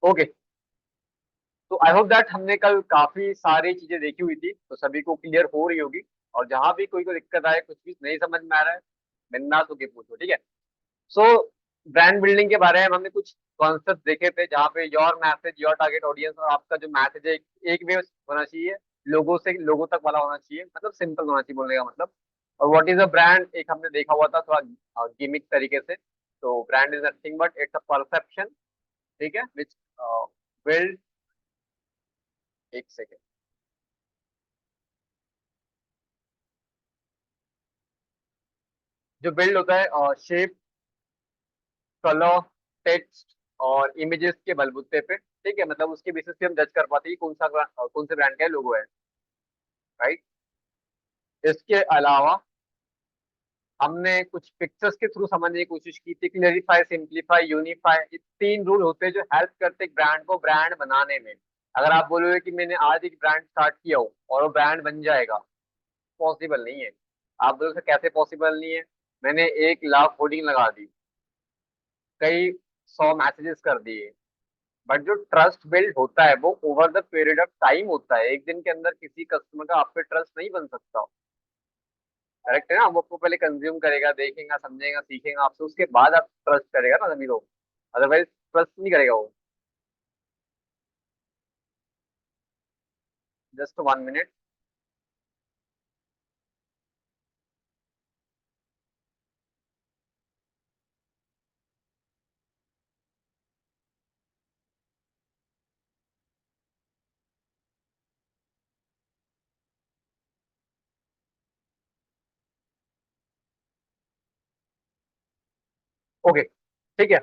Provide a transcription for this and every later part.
Okay, तो I hope that हमने कल काफी सारी चीजें देखी हुई थी, तो सभी को क्लियर हो रही होगी। और जहां भी कोई को दिक्कत आए, कुछ भी नहीं समझ में आ रहा है, बिंदास होके पूछो, ठीक है। सो ब्रांड बिल्डिंग के बारे में हमने कुछ कॉन्सेप्ट देखे थे, जहाँ पे your message, your target audience और आपका जो मैसेज है एक वे होना चाहिए, लोगो से लोगो तक वाला होना चाहिए, मतलब सिंपल होना चाहिए बोलने का मतलब। और व्हाट इज अ ब्रांड, एक हमने देखा हुआ था थोड़ा गिमिक तरीके से। तो brand is nothing but it's a perception, ठीक है, विच बिल्ड, एक सेकेंड, जो बिल्ड होता है शेप, कलर, टेक्स्ट और इमेजेस के बलबूते पे, ठीक है, मतलब उसके बेसिस पे हम जज कर पाते हैं कि कौन से ब्रांड का लोगो है, राइट। इसके अलावा हमने कुछ पिक्चर्स के थ्रू समझने की कोशिश की थी, क्लेरिफाई, सिंप्लीफाई, यूनिफाई, ये तीन रूल होते हैं जो हेल्प करते हैं ब्रांड को ब्रांड बनाने में। अगर आप बोलोगे कि मैंने आज एक ब्रांड स्टार्ट किया हो और वो ब्रांड बन जाएगा, पॉसिबल नहीं है। आप बोलोगे कैसे पॉसिबल नहीं है, मैंने 1 लाख होर्डिंग लगा दी, कई 100 मैसेजेस कर दिए, बट जो ट्रस्ट बिल्ड होता है वो over the period of time होता है। एक दिन के अंदर किसी कस्टमर का आप पे ट्रस्ट नहीं बन सकता, करेक्ट है ना। वो आपको पहले कंज्यूम करेगा, देखेगा, समझेगा, सीखेगा आपसे, उसके बाद आप ट्रस्ट करेगा ना सभी लोग, अदरवाइज ट्रस्ट नहीं करेगा वो। Just 1 minute. ओके, ठीक है।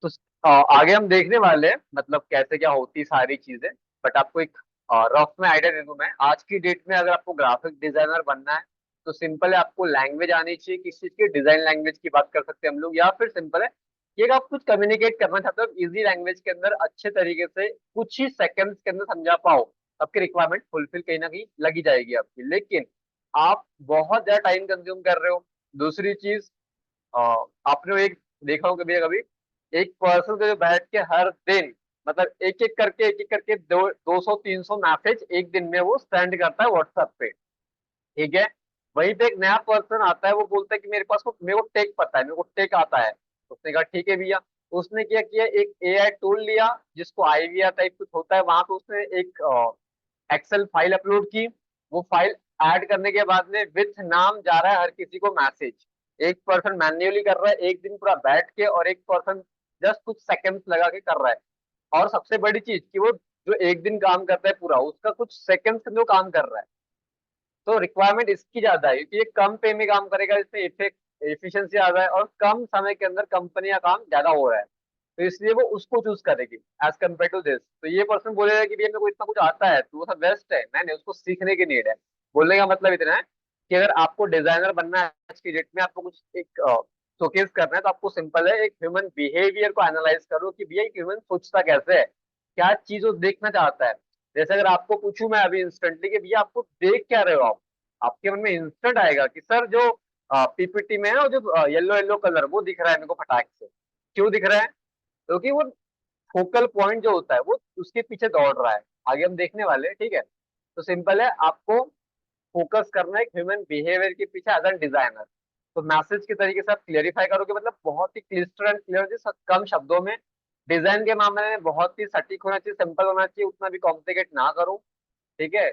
तो आगे हम देखने वाले हैं मतलब कैसे क्या होती सारी चीजें। बट आपको एक रफ में आइडिया दे दूं मैं, आज की डेट में अगर आपको ग्राफिक डिजाइनर बनना है तो सिंपल है, आपको लैंग्वेज आनी चाहिए। किस चीज की, डिजाइन लैंग्वेज की बात कर सकते हैं हम लोग, या फिर सिंपल है कि अगर आप कुछ कम्युनिकेट करना चाहते हो इजी लैंग्वेज के अंदर, अच्छे तरीके से कुछ ही सेकंड्स के अंदर समझा पाओ, आपकी रिक्वायरमेंट फुलफिल कहीं ना कहीं लगी जाएगी आपकी। लेकिन आप बहुत ज्यादा टाइम कंज्यूम कर रहे हो। दूसरी चीज, आपने एक देखा होगा कभी कभी, एक पर्सन को जो बैठ के हर दिन मतलब एक एक करके 200 300 मैसेज एक दिन में वो सेंड करता है व्हाट्सएप पे, ठीक है। वहीं पे एक नया पर्सन आता है, वो बोलता है कि मेरे को टेक पता है, मेरे को टेक आता है। उसने कहा ठीक है भैया। उसने क्या किया, एक एआई टूल लिया जिसको आईवीआर टाइप कुछ होता है, वहां पे उसने एक एक्सेल फाइल अपलोड की। वो फाइल ऐड करने के बाद में विथ नाम जा रहा है हर किसी को मैसेज। एक पर्सन मैन्युअली कर रहा है एक दिन पूरा बैठ के, और एक पर्सन जस्ट कुछ सेकंड्स लगा के कर रहा है। और सबसे बड़ी चीज कि वो जो एक दिन काम करता है पूरा, उसका कुछ सेकंड्स में वो काम कर रहा है। तो रिक्वायरमेंट इसकी ज्यादा है क्योंकि ये कम पे में काम करेगा, इसमें इफेक्ट एफिशिएंसी ज्यादा है और कम समय के अंदर कंपनी का काम ज्यादा हो रहा है। तो इसलिए वो उसको चूज करेगी एज कम्पेयर टू दिस। तो ये पर्सन बोलेगा कि भैया मेरे को इतना कुछ आता है तो वो सब बेस्ट है, नहीं नहीं, उसको सीखने की नीड है। बोलने का मतलब इतना है कि अगर आपको डिजाइनर बनना है आज की डेट में, आपको कुछ एक शोकेस करना है, तो आपको सिंपल है, एक ह्यूमन बिहेवियर को एनालाइज करो कि भैया ह्यूमन सोचता कैसे है, क्या चीज वो देखना चाहता है। जैसे अगर आपको पूछूं मैं अभी इंस्टेंटली कि भैया आपको देख क्या रहे हो आप, आपके मन में इंस्टेंट आएगा कि सर जो पीपीटी में है ना, जो येलो येलो कलर वो दिख रहा है मेरे को फटाक से। क्यों दिख रहा है? क्योंकि वो फोकल पॉइंट जो होता है वो उसके पीछे दौड़ रहा है। आगे हम देखने वाले हैं, ठीक है। तो सिंपल है, आपको फोकस करना है एक ह्यूमन बिहेवियर के पीछे एज एन डिजाइनर। तो मैसेज के तरीके से आप क्लियरिफाई करोगे, मतलब बहुत ही क्लिस्टर एंड क्लियर, कम शब्दों में। डिजाइन के मामले में बहुत ही सटीक होना चाहिए, सिंपल होना चाहिए, उतना भी कॉम्प्लिकेट ना करो, ठीक है।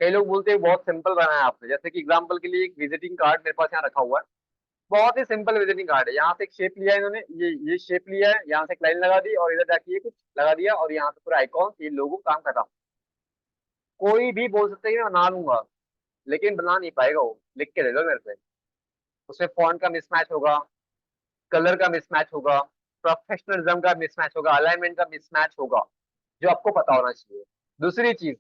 कई लोग बोलते हैं बहुत सिंपल बनाया आपने, जैसे कि एग्जांपल के लिए एक विजिटिंग कार्ड मेरे पास यहाँ रखा हुआ है। बहुत ही सिंपल विजिटिंग कार्ड है, यहाँ से एक शेप लिया है इन्होंने, ये शेप लिया है, यहाँ से एक लाइन लगा दी और इधर जाके ये कुछ लगा दिया और यहाँ पे पूरा आइकॉन, ये लोगो, काम खत्म। कोई भी बोल सकता है कि मैं बना लूंगा, लेकिन बना नहीं पाएगा वो, लिख के दे दो मेरे से। उसमें फॉन्ट का मिसमैच होगा, कलर का मिसमैच होगा, प्रोफेशनलिज्म का मिसमैच होगा, अलाइनमेंट का मिसमैच होगा, जो आपको पता होना चाहिए। दूसरी चीज,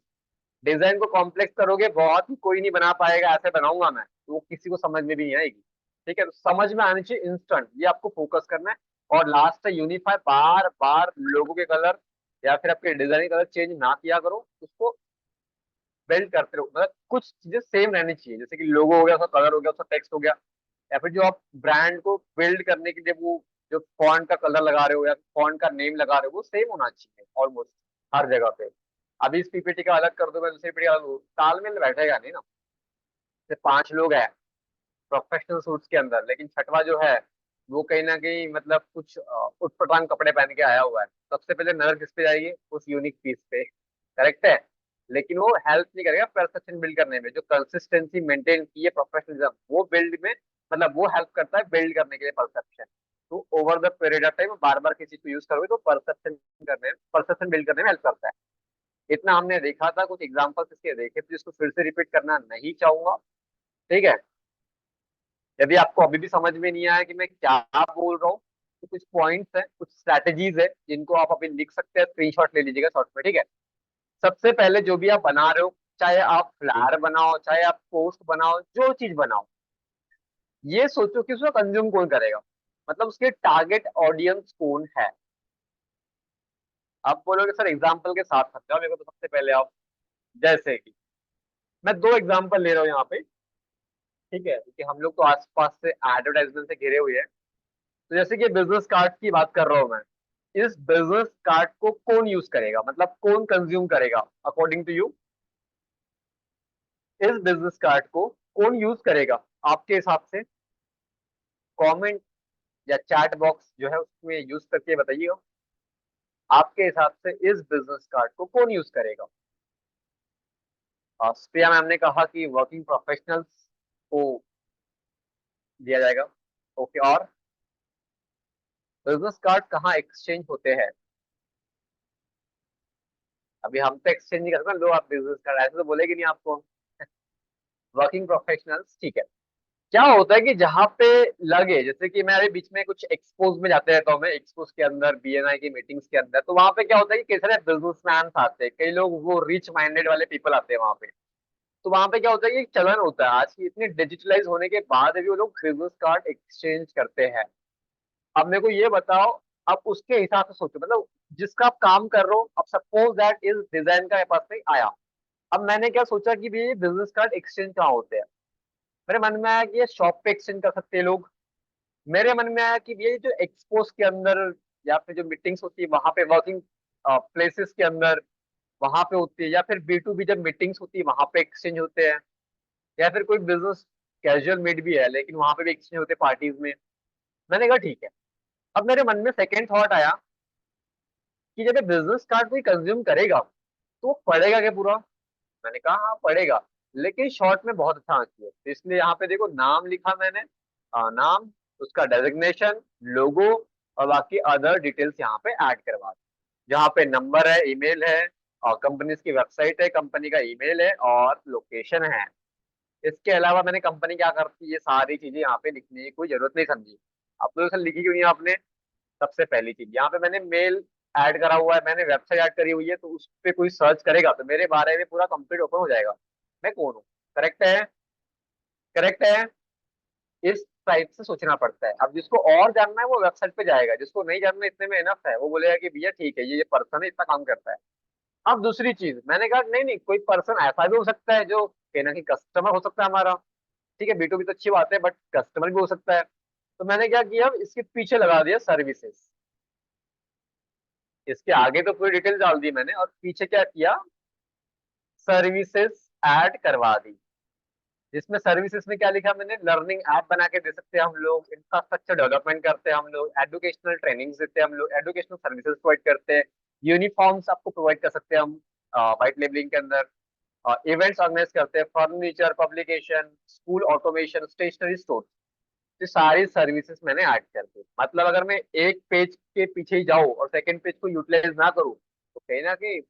डिजाइन को कॉम्प्लेक्स करोगे, बहुत ही कोई नहीं बना पाएगा, ऐसे बनाऊंगा मैं तो वो किसी को समझ में भी नहीं आएगी, ठीक है। तो समझ में आनी चाहिए इंस्टेंट, ये आपको फोकस करना है। और लास्ट है यूनिफाई, बार बार लोगों के कलर या फिर आपके डिजाइन कलर चेंज ना किया करो, उसको बिल्ड करते रहो। मतलब कुछ चीजें सेम रहनी चाहिए, जैसे कि लोगो हो गया, उसका कलर हो गया, उसका टेक्स्ट हो गया, या फिर जो आप ब्रांड को बिल्ड करने के लिए वो जो फॉन्ट का कलर लगा रहे हो या फॉन्ट का नेम लगा रहे हो वो सेम होना चाहिए ऑलमोस्ट हर जगह पे। अभी इस पीपीटी का अलग कर दो, मैं दूसरी पीपीटी का अलग करूं, तालमेल बैठेगा नहीं ना। सिर्फ 5 लोग हैं प्रोफेशनल सूट्स के अंदर, लेकिन छठवा जो है वो कहीं ना कहीं मतलब कुछ उटपटांग कपड़े पहन के आया हुआ है। सबसे पहले नजर किस पे जाएगी? उस यूनिक पीस पे। करेक्ट है। लेकिन वो हेल्प नहीं करेगा परसेप्शन बिल्ड करने में, जो कंसिस्टेंसी मेंटेन की है प्रोफेशनलिज्म वो बिल्ड में, मतलब वो हेल्प करता है बिल्ड करने के लिए परसेप्शन। तो over the period of time बार बार किसी चीज को यूज करोगे तो परसेप्शन बिल्ड करने में हेल्प करता है। इतना हमने देखा था, कुछ एग्जांपल्स इसके देखे थे जिसको फिर से रिपीट करना नहीं चाहूंगा। ठीक है। यदि आपको अभी भी समझ में नहीं आया कि मैं क्या बोल रहा हूँ, तो कुछ पॉइंट्स है, कुछ स्ट्रैटेजीज है जिनको आप अभी लिख सकते हैं, स्क्रीनशॉट ले लीजिएगा शॉर्ट में। ठीक है। सबसे पहले जो भी आप बना रहे हो, चाहे आप फ्लायर बनाओ चाहे आप पोस्ट बनाओ, जो चीज बनाओ, ये सोचो कि उसको कंज्यूम कौन करेगा, मतलब उसके टारगेट ऑडियंस कौन है। आप बोलोगे सर एग्जाम्पल के साथ समझाओ मेरे को, तो सबसे पहले आप, जैसे कि मैं 2 एग्जाम्पल ले रहा हूँ यहाँ पे। ठीक है, क्योंकि हम लोग तो आसपास से एडवर्टाइजमेंट से घिरे हुए हैं। तो जैसे कि बिजनेस कार्ड की बात कर रहा हूँ मैं, इस बिजनेस कार्ड को कौन यूज करेगा, मतलब कौन कंज्यूम करेगा अकॉर्डिंग टू यू? इस बिजनेस कार्ड को कौन यूज करेगा आपके हिसाब से? कमेंट या चैट बॉक्स जो है उसमें यूज करके बताइएगा, आपके हिसाब से इस बिजनेस कार्ड को कौन यूज करेगा? स्प्रिया मैम ने कहा कि वर्किंग प्रोफेशनल्स को दिया जाएगा। ओके, और बिजनेस कार्ड कहाँ एक्सचेंज होते हैं? अभी हम तो एक्सचेंज नहीं कर सकते, लो आप बिजनेस कार्ड, ऐसे तो बोलेगी नहीं आपको। वर्किंग प्रोफेशनल्स, ठीक है। क्या होता है कि जहाँ पे लगे, जैसे कि मैं अभी बीच में कुछ एक्सपोज में जाते रहता हूँ, मैं एक्सपोज के अंदर बीएनआई की मीटिंग्स के अंदर, तो वहां पे क्या होता है कि कई सारे बिजनेसमैन आते हैं, कई लोग वो रिच माइंडेड वाले पीपल आते हैं वहां पे। तो वहां पे क्या होता है कि एक चलन होता है, आज की इतनी डिजिटलाइज होने के बाद भी वो लोग बिजनेस कार्ड एक्सचेंज करते हैं। अब मेरे को ये बताओ, अब उसके हिसाब से सोचो, मतलब जिसका आप काम कर रहे हो, अब सपोज दैट इस डिजाइन का मेरे पास में आया। अब मैंने क्या सोचा कि भाई बिजनेस कार्ड एक्सचेंज कहाँ होते हैं? मेरे मन में आया कि ये शॉप पे एक्सचेंज कर सकते हैं लोग। मेरे मन में आया कि ये जो एक्सपोज के अंदर या फिर जो मीटिंग्स होती है वहां पे, वर्किंग प्लेसेस के अंदर वहां पे होती है, या फिर B2B जब मीटिंग्स होती है वहां पे एक्सचेंज होते हैं, या फिर कोई बिजनेस कैजुअल मीट भी है लेकिन वहां पे भी एक्सचेंज होते हैं पार्टीज में। मैंने कहा ठीक है। अब मेरे मन में सेकेंड थॉट आया कि जब बिजनेस कार्ड कोई कंज्यूम करेगा तो वो पढ़ेगा क्या पूरा? मैंने कहा हाँ पढ़ेगा, लेकिन शॉर्ट में बहुत अच्छा आना चाहिए, तो इसलिए यहाँ पे देखो नाम लिखा मैंने, नाम, उसका डेजिग्नेशन, लोगो, और बाकी अदर डिटेल्स यहाँ पे ऐड करवा दी। जहाँ पे नंबर है, ईमेल है, और कंपनी की वेबसाइट है, कंपनी का ईमेल है और लोकेशन है। इसके अलावा मैंने कंपनी क्या करती है ये सारी चीजें यहाँ पे लिखने की कोई जरूरत नहीं समझी। अब तो सर लिखी क्यों नहीं आपने? सबसे पहली चीज यहाँ पे मैंने मेल ऐड करा हुआ है, मैंने वेबसाइट ऐड करी हुई है, तो उस पे कोई सर्च करेगा तो मेरे बारे में पूरा कंप्लीट ओपन हो जाएगा, मैं कौन हूँ। करेक्ट है? करेक्ट है। इस टाइप से सोचना पड़ता है। अब जिसको और जानना है वो वेबसाइट पे जाएगा, जिसको नहीं जानना इतने में इनफ है, वो बोलेगा कि भैया ठीक है ये पर्सन है इतना काम करता है। अब दूसरी चीज मैंने कहा नहीं नहीं, कोई पर्सन ऐसा भी हो सकता है जो कहीं ना कहीं कस्टमर हो सकता है हमारा। ठीक है, B2B तो अच्छी बात है बट कस्टमर भी हो सकता है। तो मैंने क्या किया, अब इसके पीछे लगा दिया सर्विसेज। इसके आगे तो पूरी डिटेल डाल दी मैंने, और पीछे क्या किया, सर्विसेज ऐड करवा दी। जिसमें सर्विसेज में क्या लिखा मैंने, लर्निंग ऐप बना के दे सकते हैं हम लोग, इंफ्रास्ट्रक्चर डेवलपमेंट करते हैं हम लोग, एजुकेशनल ट्रेनिंग देते हैं हम लोग, एजुकेशनल सर्विसेज प्रोवाइड करते हैं, यूनिफॉर्म्स आपको प्रोवाइड कर सकते हैं हम व्हाइट लेबलिंग के अंदर, इवेंट्स ऑर्गेनाइज करते हैं, furniture, publication, school automation, stationery store. ये सारी सर्विसेज मैंने ऐड कर दी। मतलब अगर मैं एक पेज के पीछे ही जाऊँ और सेकंड पेज को यूटिलाइज ना करूँ तो कहीं ना कहीं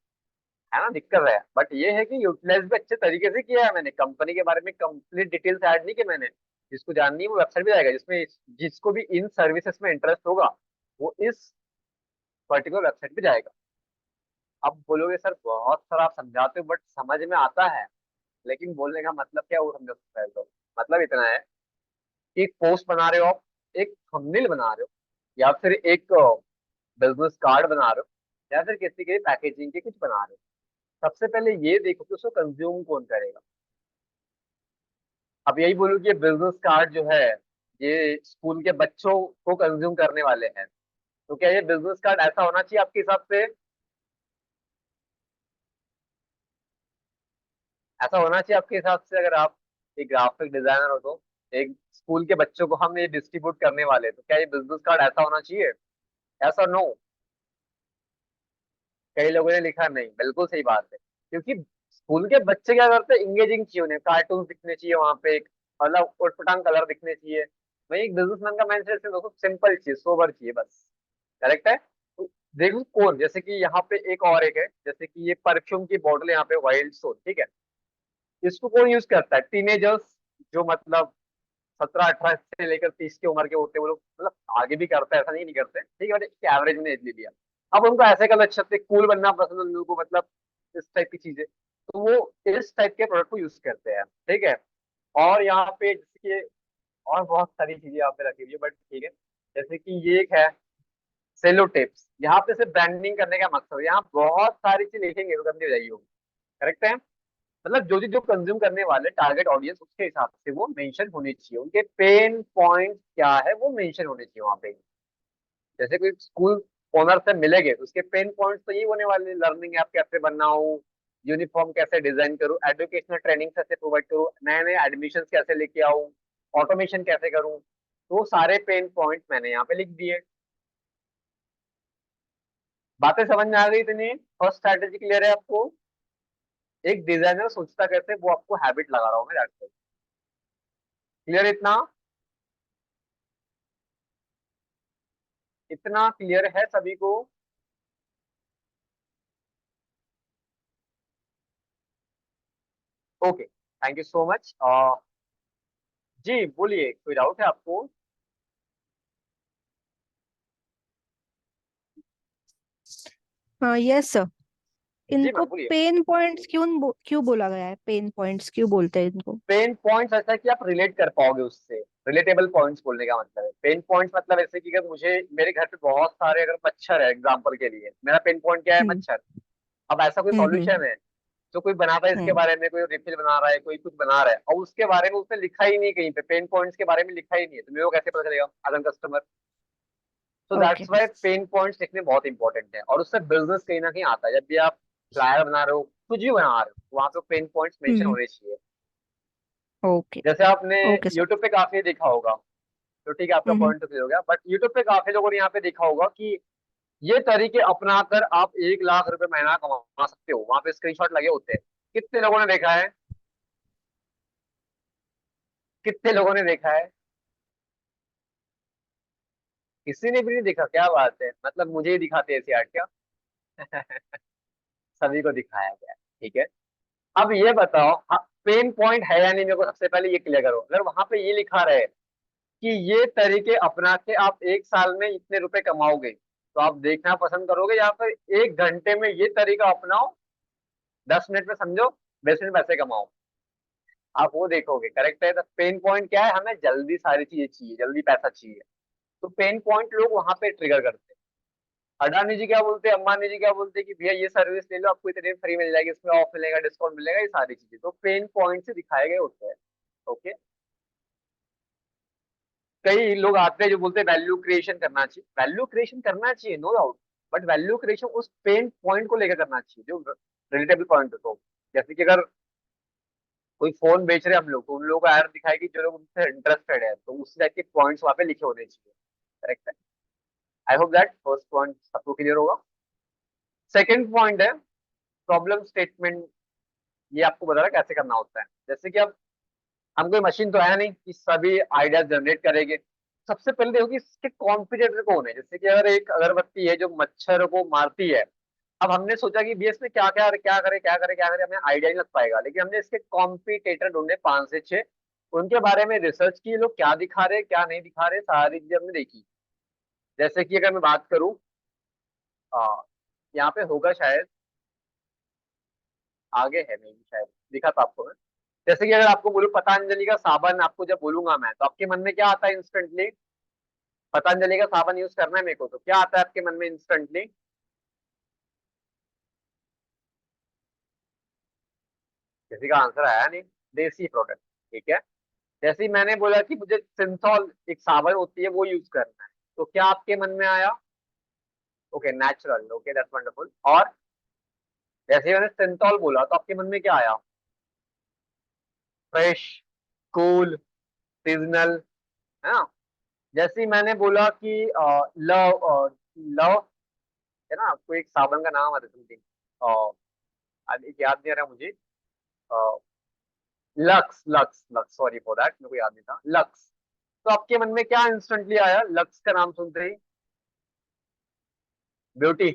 है ना दिक्कत है। बट ये है कि यूटिलाइज भी अच्छे तरीके से किया है मैंने, कंपनी के बारे में कंप्लीट डिटेल्स ऐड नहीं की मैंने। जिसको जाननी है वो वेबसाइट पे जाएगा, जिसमें जिसको भी इन सर्विसेज में इंटरेस्ट होगा वो इस पर्टिकुलर वेबसाइट पे जाएगा। अब बोलोगे सर बहुत सारा आप समझाते हो बट समझ में आता है, लेकिन बोलने का मतलब क्या है वो समझो पहले तो। मतलब इतना है कि एक पोस्ट बना रहे हो आप, एक थंबनेल बना रहे हो, या फिर एक बिजनेस कार्ड बना रहे हो, या फिर किसी के पैकेजिंग के कुछ बना रहे हो, सबसे पहले ये देखो कि उसको कंज्यूम कौन करेगा। अब यही बोलूँ कि बिजनेस कार्ड जो है ये स्कूल के बच्चों को कंज्यूम करने वाले हैं। तो क्या ये बिजनेस कार्ड ऐसा होना चाहिए आपके हिसाब से? ऐसा होना चाहिए आपके हिसाब से, अगर आप एक ग्राफिक डिजाइनर हो तो एक स्कूल के बच्चों को हम ये डिस्ट्रीब्यूट करने वाले हैं, तो क्या ये बिजनेस कार्ड ऐसा होना चाहिए? ऐसा नो? कई लोगों ने लिखा नहीं, बिल्कुल सही बात है। क्योंकि स्कूल के बच्चे क्या करते हैं, इंगेजिंग चाहिए उन्हें, कार्टून दिखने चाहिए वहां पे, एक मतलब उटपटांग कलर दिखने चाहिए। वही एक बिजनेसमैन का माइंडसेट है, दोस्तों सिंपल चाहिए, सोबर चाहिए बस। करेक्ट है? तो देखो कौन, जैसे कि यहाँ पे एक और एक है, जैसे कि ये परफ्यूम की बॉटल यहाँ पे वाइल्ड सोल, ठीक है। इसको कौन यूज करता है? टीनेजर्स, जो मतलब 17-18 से लेकर 30 की उम्र के होते हैं वो लोग, मतलब आगे भी करते हैं, ऐसा नहीं करते, ठीक है, बट एक एवरेज में एज ले लिया। अब उनको ऐसे कलर अच्छे लगते, कूल बनना पसंद है उन लोगों को, मतलब इस टाइप की चीजें, तो वो इस टाइप के प्रोडक्ट को यूज करते हैं, ठीक है। और यहाँ पे जैसे कि और बहुत सारी चीजें यहाँ पे रखी हुई है, बट ठीक है। जैसे कि ये एक है सेलो टेप्स, यहाँ पे सिर्फ ब्रांडिंग करने का मकसद है, यहाँ बहुत सारी चीज लिखेंगे तो गंदी हो जाएगी वो। करेक्ट है? मतलब जो जो कंज्यूम करने वाले टारगेट ऑडियंस, उसके हिसाब से वो मेंशन होनी चाहिए, उनके पेन पॉइंट क्या है वो मेंशन होने चाहिए वहां पे। जैसे कोई स्कूल ओनर से मिलेंगे तो उसके पेन पॉइंट्स तो ये होने वाले, लर्निंग ऐप कैसे बनाऊं, यूनिफॉर्म कैसे डिजाइन करूं, एजुकेशनल ट्रेनिंग कैसे प्रोवाइड करूं, नए नए एडमिशन कैसे लेके आऊं, ऑटोमेशन कैसे करूं, तो वो सारे पेन पॉइंट्स मैंने यहाँ पे लिख दिए। बातें समझ में आ गई इतनी? फर्स्ट स्ट्रैटेजी क्लियर है आपको? एक डिजाइनर सोचता कैसे, वो आपको हैबिट लगा रहा हूँ मैं, क्लियर इतना? इतना क्लियर है सभी को? Okay, thank you so much. जी बोलिए, कोई डाउट है आपको? हाँ, यस सर। जी इनको मैम बोलिए। पेन पॉइंट्स क्यों बोला गया है? पेन पॉइंट्स क्यों बोलते हैं इनको? पेन पॉइंट्स ऐसा है कि आप रिलेट कर पाओगे उससे, रिलेटेबल पॉइंट्स बोलने का मतलब है। पेन पॉइंट्स मतलब ऐसे कि अगर मुझे, मेरे घर पे बहुत सारे अगर मच्छर है, एग्जाम्पल के लिए मेरा पेन पॉइंट क्या है? हम्म। मच्छर। अब ऐसा कोई हम्म। सॉल्यूशन है जो कोई बनाता है इसके हम्म। बारे में, कोई रिफिल बना रहा है, कोई कुछ बना रहा है, और उसके बारे में उसने लिखा ही नहीं कहीं पे, पेन पॉइंट्स के बारे में लिखा ही नहीं है, तो मेरे को कैसे पता चलेगा एज एन कस्टमर? तो okay. That's why pen points लिखने बहुत इंपॉर्टेंट है, और उससे बिजनेस कहीं ना कहीं आता है। जब भी आप फ्लायर बना रहे हो, कुछ भी बना रहे हो, वहां पे पेन पॉइंट्स मेंशन हम्म। होने चाहिए। ओके। जैसे आपने ओके सर। यूट्यूब पे काफी देखा होगा, तो ठीक है आपका हम्म। पॉइंट तो क्लियर हो गया, बट यूट्यूब पे काफी लोगों ने यहाँ पे देखा होगा कि ये तरीके अपनाकर आप 1 लाख रुपए महीना कमा सकते हो, वहां पे स्क्रीनशॉट लगे होते हैं। कितने लोगों ने देखा है? कितने लोगों ने देखा है? किसी ने भी नहीं देखा? क्या बात है, मतलब मुझे ही दिखाते हैं ऐसी आर्ट क्या? सभी को दिखाया गया है, ठीक है। अब ये बताओ, पेन पॉइंट है या नहीं, मेरे को सबसे पहले ये क्लियर करो। अगर वहां पे ये लिखा रहे कि ये तरीके अपना के आप 1 साल में इतने रुपए कमाओगे, तो आप देखना पसंद करोगे, या फिर 1 घंटे में ये तरीका अपनाओ, 10 मिनट में समझो, 20 मिनट पैसे कमाओ, आप वो देखोगे? करेक्ट है? तो पेन पॉइंट क्या है? हमें जल्दी सारी चीजें चाहिए, जल्दी पैसा चाहिए, तो पेन पॉइंट लोग वहां पे ट्रिगर करते हैं। अडानी जी क्या बोलते हैं, अंबानी जी क्या बोलते हैं कि भैया ये सर्विस ले लो, आपको इतने फ्री मिल जाएगी, इसमें ऑफ मिलेगा, डिस्काउंट मिलेगा, ये सारी चीजें तो पेन पॉइंट से दिखाए गए होते हैं। ओके। कई लोग आते हैं जो बोलते हैं वैल्यू क्रिएशन करना चाहिए, वैल्यू क्रिएशन करना चाहिए no doubt, but value creation उस पेन पॉइंट को लेकर करना चाहिए जो रिलेटेबल पॉइंट हो। तो जैसे कि अगर कोई फोन बेच रहे हैं हम लोग, तो उन लोगों का ऐड दिखाएगी जो लोग उनसे इंटरेस्टेड है, तो उस टाइप के पॉइंट्स वहां पे लिखे होने चाहिए। करेक्ट है? I hope that first point सबको क्लियर होगा। सेकेंड पॉइंट है प्रॉब्लम स्टेटमेंट। ये आपको बता रहा है कैसे करना होता है। जैसे कि अब हम कोई मशीन तो है नहीं कि सभी आइडियाज जनरेट करेंगे। सबसे पहले देखो कि इसके कॉम्पिटिटर कौन है। जैसे कि अगर एक अगरबत्ती है जो मच्छर को मारती है, अब हमने सोचा कि बीएस में क्या क्या क्या करे क्या करे क्या करे, हमें आइडिया नहीं लग पाएगा, लेकिन हमने इसके कॉम्पिटिटर ढूंढे 5 से 6, उनके बारे में रिसर्च की, ये लोग क्या दिखा रहे क्या नहीं दिखा रहे, सारी चीजें हमने देखी। जैसे कि अगर मैं बात करूँ, यहाँ पे होगा शायद, आगे है नहीं शायद, दिखा था आपको मैं। जैसे कि अगर आपको बोलूं पतंजलि का साबन, आपको जब बोलूंगा मैं, तो आपके मन में क्या आता है इंस्टेंटली? पतंजलि का साबन यूज करना है मेरे को, तो क्या आता है आपके मन में इंस्टेंटली? किसी का आंसर आया नहीं। देसी प्रोडक्ट, ठीक है। जैसे ही मैंने बोला कि मुझे सिंथॉल एक साबुन होती है वो यूज करना है, तो क्या आपके मन में आया? Okay, natural, okay, that's wonderful. और जैसे ही मैंने सिंथॉल बोला तो आपके मन में क्या आया? फ्रेश, कूल, सीजनल, है ना? जैसे ही मैंने बोला कि लव, लव है ना, कोई एक साबुन का नाम आता है समथिंग, याद नहीं आ रहा मुझे। Lux, lux, lux, sorry for that, मेरे को याद नहीं था, लक्स। तो आपके मन में क्या इंस्टेंटली आया लक्स का नाम सुनते ही? ब्यूटी,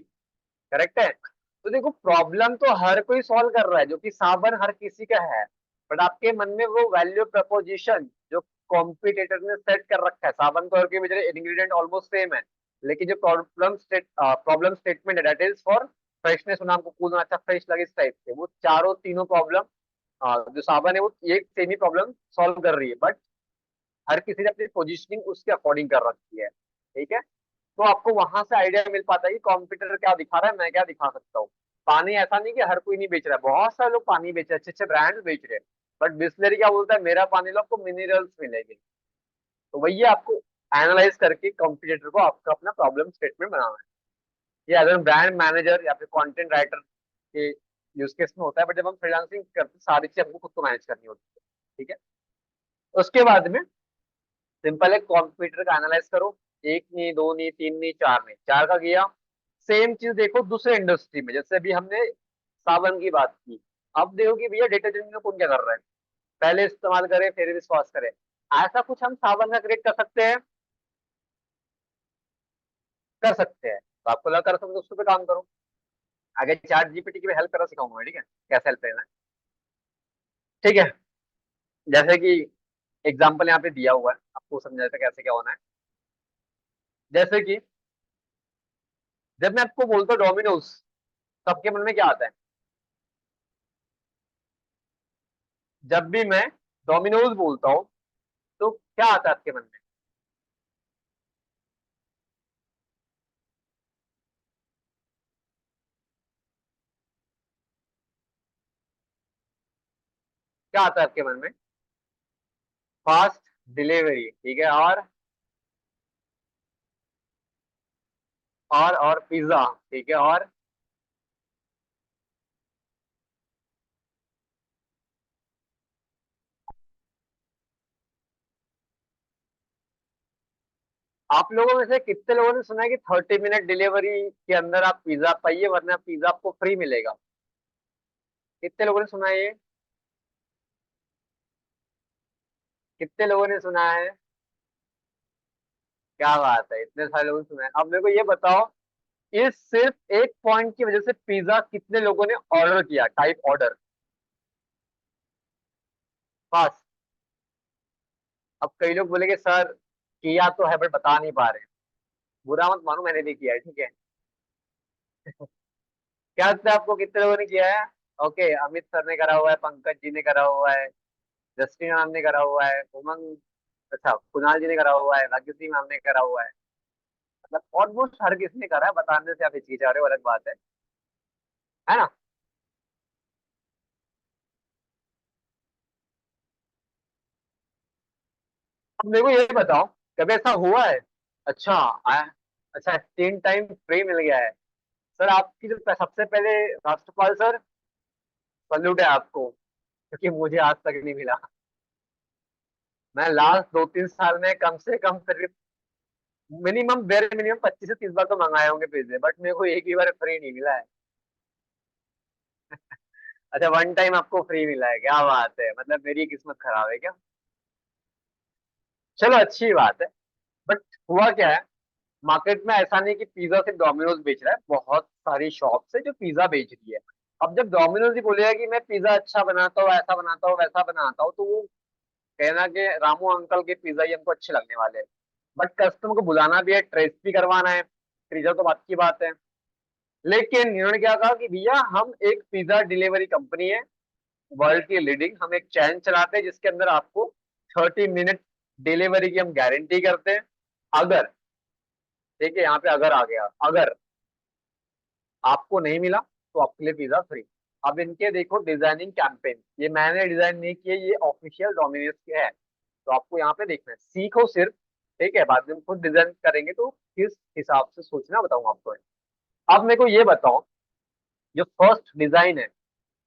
करेक्ट है। तो देखो, प्रॉब्लम तो हर कोई सॉल्व कर रहा है, जो कि साबन हर किसी का है, बट आपके मन में वो वैल्यू प्रपोजिशन जो कॉम्पिटिटर ने सेट कर रखा है, साबन तो हर के बेचारे इंग्रेडिएंट ऑलमोस्ट सेम है, लेकिन जो प्रॉब्लम स्टेटमेंट है दैट इज फॉर फ्रेशनेस, होना हमको कूल होना, अच्छा फ्रेश लगे, इस टाइप से वो चारों तीनों प्रॉब्लम, जो साबन है वो एक सेम ही प्रॉब्लम सॉल्व कर रही है, बट हर किसी ने अपनी पोजीशनिंग उसके अकॉर्डिंग कर रखी है। ठीक है, तो आपको वहां से आइडिया मिल पाता है कि कॉम्पिटिटर क्या दिखा रहा है, मैं क्या दिखा सकता हूँ। पानी ऐसा नहीं कि हर कोई नहीं बेच रहा है, बहुत सारे लोग पानी बेच रहे हैं, अच्छे अच्छे ब्रांड्स बेच रहे हैं, बट बिस्लरी क्या बोलता है, मेरा पानी लो, आपको मिनरल्स मिलेंगे। तो वही है, आपको एनालाइज करके कॉम्पिटिटर को आपका अपना प्रॉब्लम स्टेटमेंट बनाना है। ये अगर ब्रांड मैनेजर या फिर कंटेंट राइटर के यूज केस में होता है, बट जब हम फ्रीलांसिंग करते हैं, सारी चीजें हमको खुद को मैनेज करनी होती है। ठीक है, उसके बाद में सिंपल है, कंप्यूटर का एनालाइज करो, एक नहीं, दो नहीं, तीन नहीं, चार नहीं, चार का किया। सेम चीज देखो दूसरे इंडस्ट्री में, जैसे अभी हमने साबन की बात की, अब देखो कि भैया डिटर्जेंट में कौन क्या कर रहा है, पहले इस्तेमाल करे फिर विश्वास करे। ऐसा कुछ हम साबन का क्रिएट कर सकते हैं? कर सकते हैं, तो आपको लगा कर सकते हो, उस पर काम करो। आगे चैट जीपीटी की भी हेल्प करना सिखाऊंगा मैं, ठीक है, कैसे हेल्प लेना है। ठीक है, जैसे कि एग्जाम्पल यहाँ पे दिया हुआ है, आपको समझाता है कैसे क्या होना है। जैसे कि जब मैं आपको बोलता हूँ डोमिनोज, सबके मन में क्या आता है? जब भी मैं डोमिनोज बोलता हूँ तो क्या आता है आपके मन में? क्या आता है आपके मन में? फास्ट डिलीवरी, ठीक है, और पिज्जा, ठीक है, और आप लोगों में से कितने लोगों ने सुना है कि 30 मिनट डिलीवरी के अंदर आप पिज्जा पाइए, वरना पिज्जा आपको फ्री मिलेगा? कितने लोगों ने सुना है ये? कितने लोगों ने सुना है? क्या बात है, इतने सारे लोगों ने सुना है। अब मेरे को ये बताओ, इस सिर्फ एक पॉइंट की वजह से पिज्जा कितने लोगों ने ऑर्डर किया, टाइप ऑर्डर, फास्ट। अब कई लोग बोलेंगे सर किया तो है बट बता नहीं पा रहे हैं, बुरा मत मानो, मैंने भी किया है, ठीक है। क्या लगता है आपको कितने लोगों ने किया है? ओके, अमित सर ने करा हुआ है, पंकज जी ने करा हुआ है, जस्टिन मैम ने करा हुआ है, उमंग, अच्छा कुणाल जी ने करा हुआ है, भाग्यश्री मैम ने करा हुआ है, मतलब ऑलमोस्ट हर किसी ने करा है, बताने से आप हिचकिचा रहे हो अलग बात है ना? अब मेरे को ये बताओ, कभी ऐसा हुआ है? अच्छा, अच्छा 3 टाइम फ्री मिल गया है। सर आपकी जो सबसे पहले राष्ट्रपाल सर, सल्यूट है आपको, क्योंकि मुझे आज तक नहीं मिला। मैं लास्ट 2-3 साल में कम से कम फिर मिनिमम वेरी मिनिमम 25 से 30 बार तो मंगाए होंगे पिज्जे, बट मेरे को एक भी बार फ्री नहीं मिला है। अच्छा, वन टाइम आपको फ्री मिला है, क्या बात है, मतलब मेरी किस्मत खराब है क्या? चलो अच्छी बात है। बट हुआ क्या है, मार्केट में ऐसा नहीं कि पिज्जा सिर्फ डोमिनोज बेच रहा है, बहुत सारी शॉप्स है जो पिज्जा बेच रही है। अब जब डोमिनोज ही बोलेगा कि मैं पिज्जा अच्छा बनाता हूँ, ऐसा बनाता हूँ, वैसा बनाता हूँ, तो वो कहना कि रामू अंकल के पिज्जा ही हमको अच्छे लगने वाले हैं। बट कस्टमर को बुलाना भी है, ट्रेस भी करवाना है, पिज्जा तो बात की बात है। लेकिन इन्होंने क्या कहा कि भैया हम एक पिज्जा डिलीवरी कंपनी है, वर्ल्ड की लीडिंग, हम एक चैन चलाते हैं जिसके अंदर आपको 30 मिनट डिलीवरी की हम गारंटी करते हैं। अगर, ठीक है, यहाँ पे अगर आ गया, अगर आपको नहीं मिला तो आपके लिए पिज्जा फ्री। अब इनके देखो डिजाइनिंग कैंपेन, ये मैंने डिजाइन नहीं किए, ये ऑफिशियल डोमिनोज के है। तो आपको यहाँ पे देखना है, सीखो सिर्फ, ठीक है, बाद में हम खुद डिजाइन करेंगे तो किस हिसाब से सोचना बताऊंगा आपको। अब मेरे को ये बताओ, जो फर्स्ट डिजाइन है,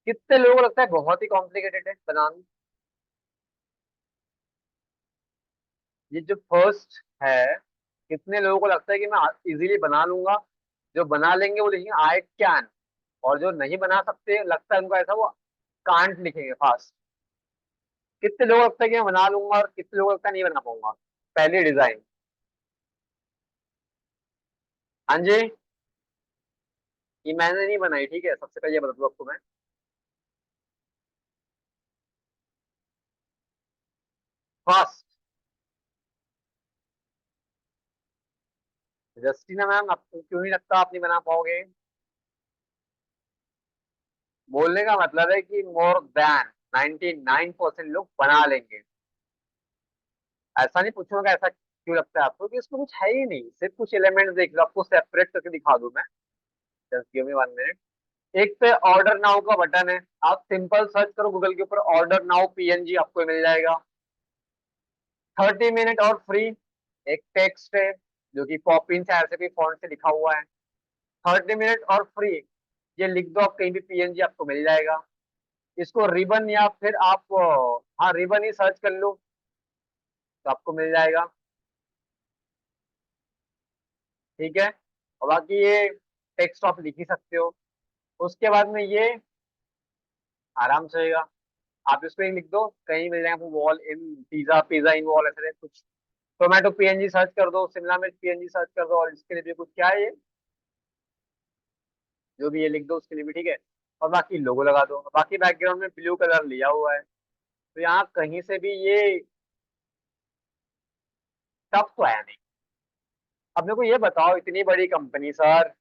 कितने लोगों को लगता है बहुत ही कॉम्प्लिकेटेड है बनाना? ये जो फर्स्ट है, कितने लोगों को लगता है कि मैं इजीली बना लूंगा? जो बना लेंगे वो लिखेंगे आई कैन, और जो नहीं बना सकते लगता है उनको ऐसा, वो कांट लिखेंगे फास्ट। कितने लोगों को लगता है कि मैं बना लूंगा, और कितने लोगों को लगता है नहीं बना पाऊंगा पहली डिजाइन? हाँ जी। ये मैंने नहीं बनाई, ठीक है, सबसे पहले ये बता दूं आपको मैं। फर्स्ट, जस्टिना मैम, आपको क्यों नहीं लगता आप नहीं बना पाओगे? बोलने का मतलब है कि मोर देन 99% लोग बना लेंगे। ऐसा नहीं पूछूंगा ऐसा क्यों लगता है आपको, कि इसमें कुछ है ही नहीं, सिर्फ कुछ एलिमेंट्स देख लो, आपको सेपरेट करके दिखा दूं मैं। Just give me 1 minute. एक पे ऑर्डर नाउ का बटन है, आप सिंपल सर्च करो गूगल के ऊपर, ऑर्डर नाउ पीएनजी आपको मिल जाएगा। 30 मिनट और फ्री। एक टेक्स्ट है जो कि पॉप इन से ऐसे भी फॉन्ट से लिखा हुआ है, 30 मिनट और फ्री। ये लिख दो आप कहीं भी, पीएनजी आपको मिल जाएगा। इसको रिबन, या फिर आप हाँ रिबन ही सर्च कर लो तो आपको मिल जाएगा। ठीक है, और बाकी ये टेक्स्ट आप लिख ही सकते हो। उसके बाद में ये आराम से होगा, आप इसको एक लिख दो, कहीं मिल जाएगा, wall in pizza, pizza in wall, ऐसे कुछ। टोमेटो पीएनजी सर्च कर दो, शिमला मिर्च पीएनजी सर्च कर दो, और इसके लिए भी कुछ क्या है ये, जो भी ये लिख दो उसके लिए भी, ठीक है। और बाकी लोगो लगा दो, बाकी बैकग्राउंड में ब्लू कलर लिया हुआ है, तो यहाँ कहीं से भी ये टफ तो आया नहीं। अब मेरे को ये बताओ, इतनी बड़ी कंपनी सर,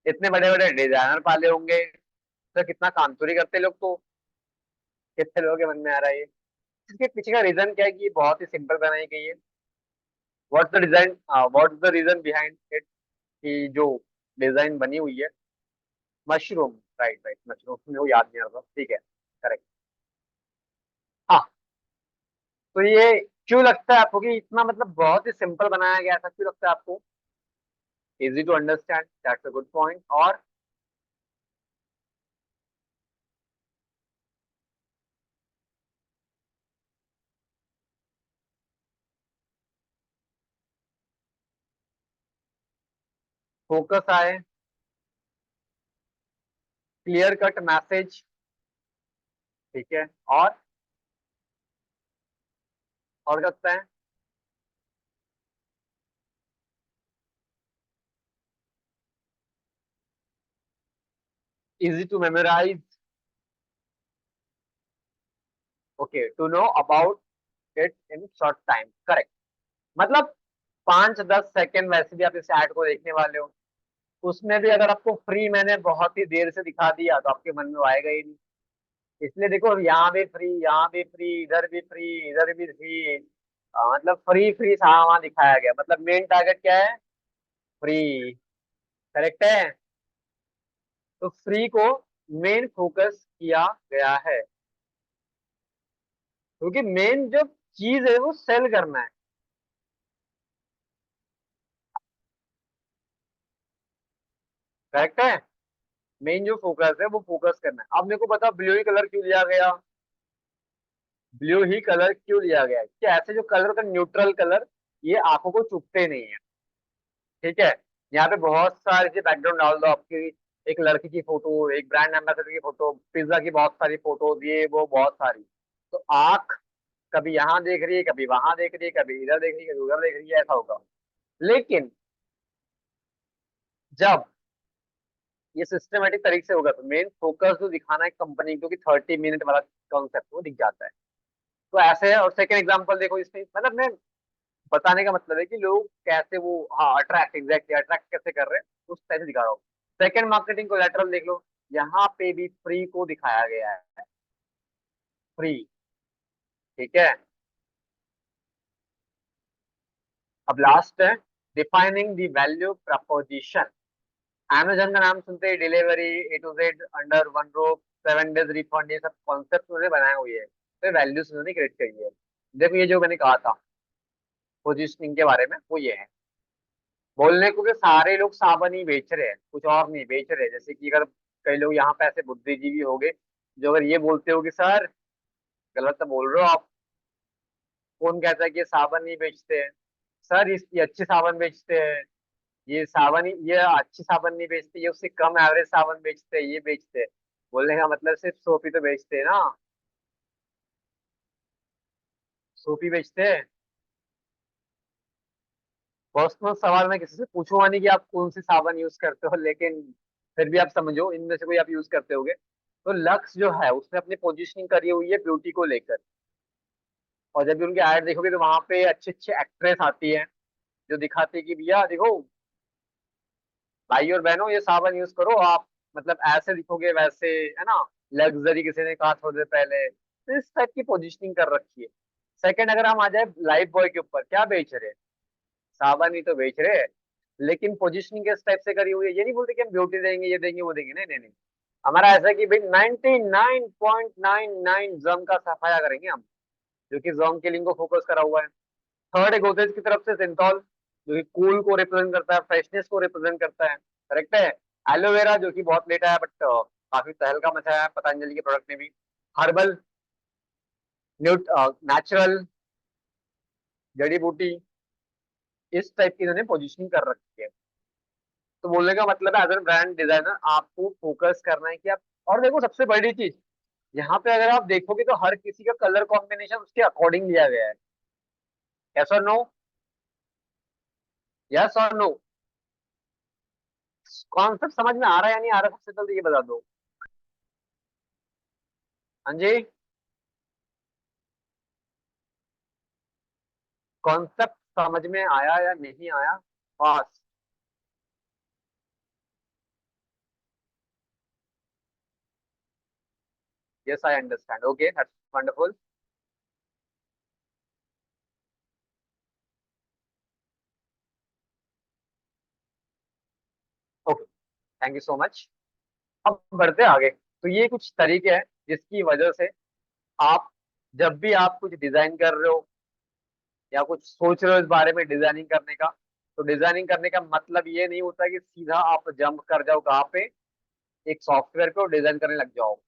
इतने बड़े बड़े डिजाइनर पाले होंगे, तो कितना काम चोरी करते लोग तो, कितने लोगों के मन में आ रहा है ये? इसके पीछे का रीजन क्या है कि ये बहुत ही सिंपल बनाई गई है? What's the design, what's the reason behind it, कि जो डिजाइन बनी हुई है? मशरूम, राइट राइट, मशरूम, मेरे को याद नहीं आ रहा, ठीक है, करेक्ट। हाँ, तो ये क्यों लगता है आपको कि इतना, मतलब बहुत ही सिंपल बनाया गया, ऐसा क्यों लगता है आपको? Easy to understand, that's a good point. और फोकस आए, क्लियर कट मैसेज, ठीक है, और क्या लगता है? Easy to memorise, okay, to know about it in short time, correct. मतलब 5-10 सेकंड वैसे भी आप इस ऐड को देखने वाले हो, उसमें भी अगर आपको फ्री मैंने बहुत ही देर से दिखा दिया तो आपके मन में वो आएगा ही नहीं। इसलिए देखो, यहाँ भी फ्री, यहाँ भी फ्री, इधर भी फ्री, इधर भी फ्री, मतलब फ्री फ्री वहां दिखाया गया, मतलब मेन टारगेट क्या है? फ्री, करेक्ट है। तो फ्री को मेन फोकस किया गया है, क्योंकि मेन जो चीज है वो सेल करना है, करेक्ट है। मेन जो फोकस है वो फोकस करना है। अब मेरे को बताओ, ब्लू ही कलर क्यों लिया गया? ब्लू ही कलर क्यों लिया गया है? कि ऐसे जो कलर का न्यूट्रल कलर, ये आंखों को चुभते नहीं है, ठीक है। यहाँ पे बहुत सारे से बैकग्राउंड डाल दो आपकी, एक लड़की की फोटो, एक ब्रांड एम्बेसडर की फोटो, पिज्जा की बहुत सारी फोटोज, ये वो बहुत सारी, तो आंख कभी यहाँ देख रही है, कभी वहां देख रही है, कभी इधर देख रही है, कभी उधर देख रही है, ऐसा होगा। लेकिन जब ये सिस्टमेटिक तरीके से होगा तो मेन फोकस जो दिखाना है कंपनी को, कि 30 मिनट वाला कॉन्सेप्ट वो दिख जाता है। तो ऐसे है। और सेकंड एग्जांपल देखो इसमें, मतलब मैं बताने का मतलब है कि लोग कैसे वो, हाँ अट्रैक्ट, एग्जैक्टली अट्रैक्ट कैसे कर रहे हैं, उस टाइप से दिखा रहा हूँ। सेकंड मार्केटिंग कोलैटरल देख लो, यहाँ पे भी फ्री को दिखाया गया है, फ्री, ठीक है। अब लास्ट है, defining the value proposition. Amazon का नाम सुनते ही delivery, A to Z under one roof, 7 days refund, ये सब कॉन्सेप्ट उन्होंने बनाए हुए हैं, तो वैल्यूज उन्होंने क्रिएट करी है। देखो ये जो मैंने कहा था पोजिशनिंग के बारे में, वो ये है, बोलने को कि सारे लोग साबुन ही बेच रहे हैं, कुछ और नहीं बेच रहे। जैसे कि अगर कई लोग यहाँ पे ऐसे बुद्धिजीवी हो गए जो अगर ये बोलते हो कि सर गलत तो बोल रहे हो आप, कौन कहता है कि ये साबुन नहीं बेचते हैं, सर ये अच्छे साबुन बेचते हैं, ये साबुन ये अच्छी साबुन नहीं बेचते, ये उससे कम एवरेज साबुन बेचते हैं, ये बेचते हैं। बोलने का मतलब सिर्फ सोप ही तो बेचते हैं ना, सोप ही बेचते हैं। पर्सनल सवाल मैं किसी से पूछूंगा नहीं कि आप कौन सी साबुन यूज करते हो, लेकिन फिर भी आप समझो इनमें से कोई आप यूज करते होगे। तो लक्स जो है उसने अपनी पोजीशनिंग करी हुई है ब्यूटी को लेकर, और जब भी उनके ऐड देखोगे तो वहां पे अच्छे अच्छे एक्ट्रेस आती है जो दिखाती है कि भैया देखो भाई और बहनों ये साबुन यूज करो आप, मतलब ऐसे दिखोगे वैसे, है ना, लग्जरी किसी ने कहा थोड़ी देर पहले, तो इस टाइप की पोजीशनिंग कर रखी है। सेकंड अगर हम आ जाए लाइफ बॉय के ऊपर, क्या बेच रहे हैं, साबुन ही तो बेच रहे हैं, लेकिन पोजीशनिंग इस टाइप से करी हुई है। ये नहीं बोलते कि हम ब्यूटी देंगे, ये देंगे, वो देंगे, नहीं नहीं नहीं। हमारा ऐसा है कि भाई 99.99 जम का सफाया करेंगे हम, जो कि जम किलिंग को फोकस करा हुआ है। थर्ड है गोदरेज की तरफ से सिंथॉल, जो कि कूल को रिप्रेजेंट करता है, फ्रेशनेस को रिप्रेजेंट करता है, करेक्ट है। एलोवेरा जो कि बहुत लेट आया बट काफी तहलका मचाया है पतंजलि के प्रोडक्ट में भी। हर्बल, नेचुरल, जड़ी बूटी, इस टाइप की इन्होंने पोजीशनिंग कर रखी है। तो बोलने का मतलब है एज ए ब्रांड डिजाइनर आपको फोकस करना है कि आप, और देखो सबसे बड़ी चीज यहाँ पे अगर आप देखोगे तो हर किसी का कलर कॉम्बिनेशन उसके अकॉर्डिंग लिया गया है। यस और नो, यस और नो, कॉन्सेप्ट समझ में आ रहा है या नहीं आ रहा, सबसे जल्दी ये बता दो। हाँ जी, कॉन्सेप्ट समझ में आया या नहीं आया, fast. Yes I understand, okay that's wonderful. Okay, thank you so much. अब बढ़ते हैं आगे। तो ये कुछ तरीके हैं जिसकी वजह से आप, जब भी आप कुछ डिजाइन कर रहे हो या कुछ सोच रहे हो इस बारे में डिजाइनिंग करने का, तो डिजाइनिंग करने का मतलब ये नहीं होता कि सीधा आप जंप कर जाओ कहाँ पे, एक सॉफ्टवेयर पे और डिजाइन करने लग जाओ।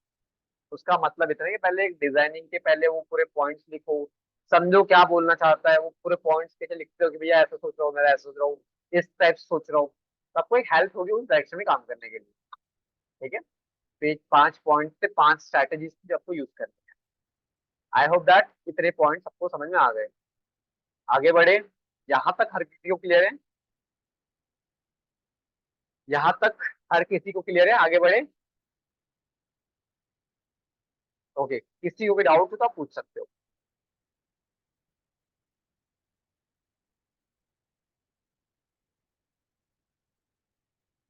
उसका मतलब इतना है कि पहले एक डिजाइनिंग के पहले वो पूरे पॉइंट्स लिखो, समझो क्या बोलना चाहता है, वो पूरे पॉइंट्स कैसे लिखते हो कि भैया ऐसा सोच रहा हूँ, मैं ऐसा सोच रहा हूँ, इस टाइप से सोच रहा हूँ, तो आपको एक हेल्प होगी उस डायरेक्शन में काम करने के लिए। ठीक है, तो ये 5 पॉइंट से 5 स्ट्रैटेजीज जो आपको यूज करनी है। आई होप दैट इतने पॉइंट्स आपको समझ में आ गए। आगे बढ़े, यहाँ तक हर किसी को क्लियर है, यहाँ तक हर किसी को क्लियर है, आगे बढ़े। ओके, किसी को भी डाउट हो तो आप पूछ सकते हो।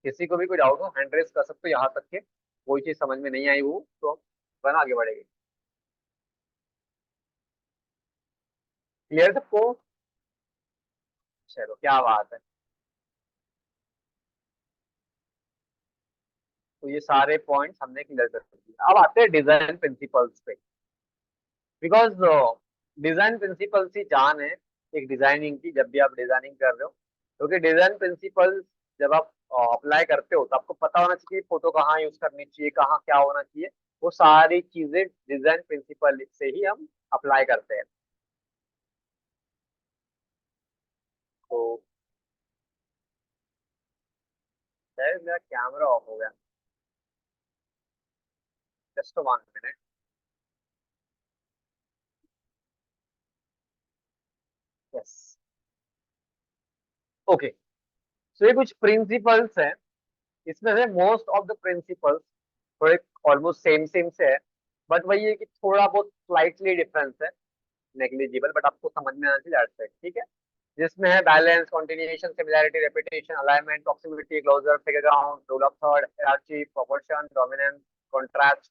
किसी को भी कोई डाउट हो हैंड रेस कर सकते हो, यहाँ तक के कोई चीज समझ में नहीं आई हो तो अपन आगे बढ़ेंगे। क्लियर सबको, चलो क्या बात है। तो ये सारे पॉइंट्स हमने क्लियर कर दिए, अब आते हैं डिजाइन प्रिंसिपल्स पे। बिकॉज डिजाइन प्रिंसिपल्स ही जान है एक डिजाइनिंग की, जब भी आप डिजाइनिंग कर रहे हो, क्योंकि डिजाइन प्रिंसिपल्स जब आप अप्लाई करते हो तो आपको पता होना चाहिए फोटो कहाँ यूज करनी चाहिए, कहाँ क्या होना चाहिए, वो सारी चीजें डिजाइन प्रिंसिपल से ही हम अप्लाई करते हैं। तो शायद मेरा कैमरा ऑफ हो गया, just 1 minute. Yes, okay. So ये कुछ प्रिंसिपल्स हैं, इसमें से मोस्ट ऑफ द प्रिंसिपल्स थोड़े ऑलमोस्ट सेम सेम से है, बट वही है कि थोड़ा बहुत स्लाइटली डिफरेंस है, नेग्लिजिबल, बट आपको समझ में आना चाहिए दैट्स इट, ठीक है। जिसमें है balance, continuation, similarity, repetition, alignment, proximity, closure, figure ground, rule of third, hierarchy, proportion, dominance, contrast,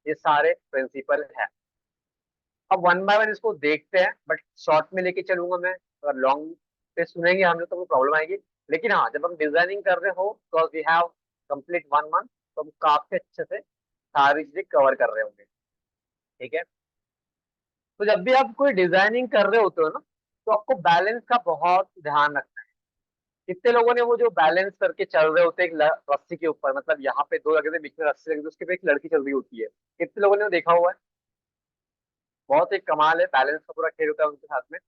ये सारे प्रिंसिपल है। अब वन बाय वन इसको देखते हैं, बट शॉर्ट में लेके चलूंगा मैं, अगर लॉन्ग पे सुनेंगे हम लोग तो प्रॉब्लम आएगी। लेकिन हाँ, जब हम डिजाइनिंग कर रहे हो तो वी हैव कंप्लीट 1 मंथ, तो हम काफी अच्छे से सारी चीजें कवर कर रहे होंगे। ठीक है, तो जब भी आप कोई डिजाइनिंग कर रहे होते हो ना, तो आपको बैलेंस का बहुत ध्यान रखना है। कितने लोगों ने वो जो बैलेंस करके चल रहे होते हैं एक रस्सी के ऊपर, मतलब यहाँ पे दो लगे थे, बीच में रस्सी लगी थी, उसके पे एक लड़की चल रही होती है, कितने लोगों ने वो देखा हुआ है? बहुत एक कमाल है, बैलेंस का पूरा खेल होता है उनके साथ में।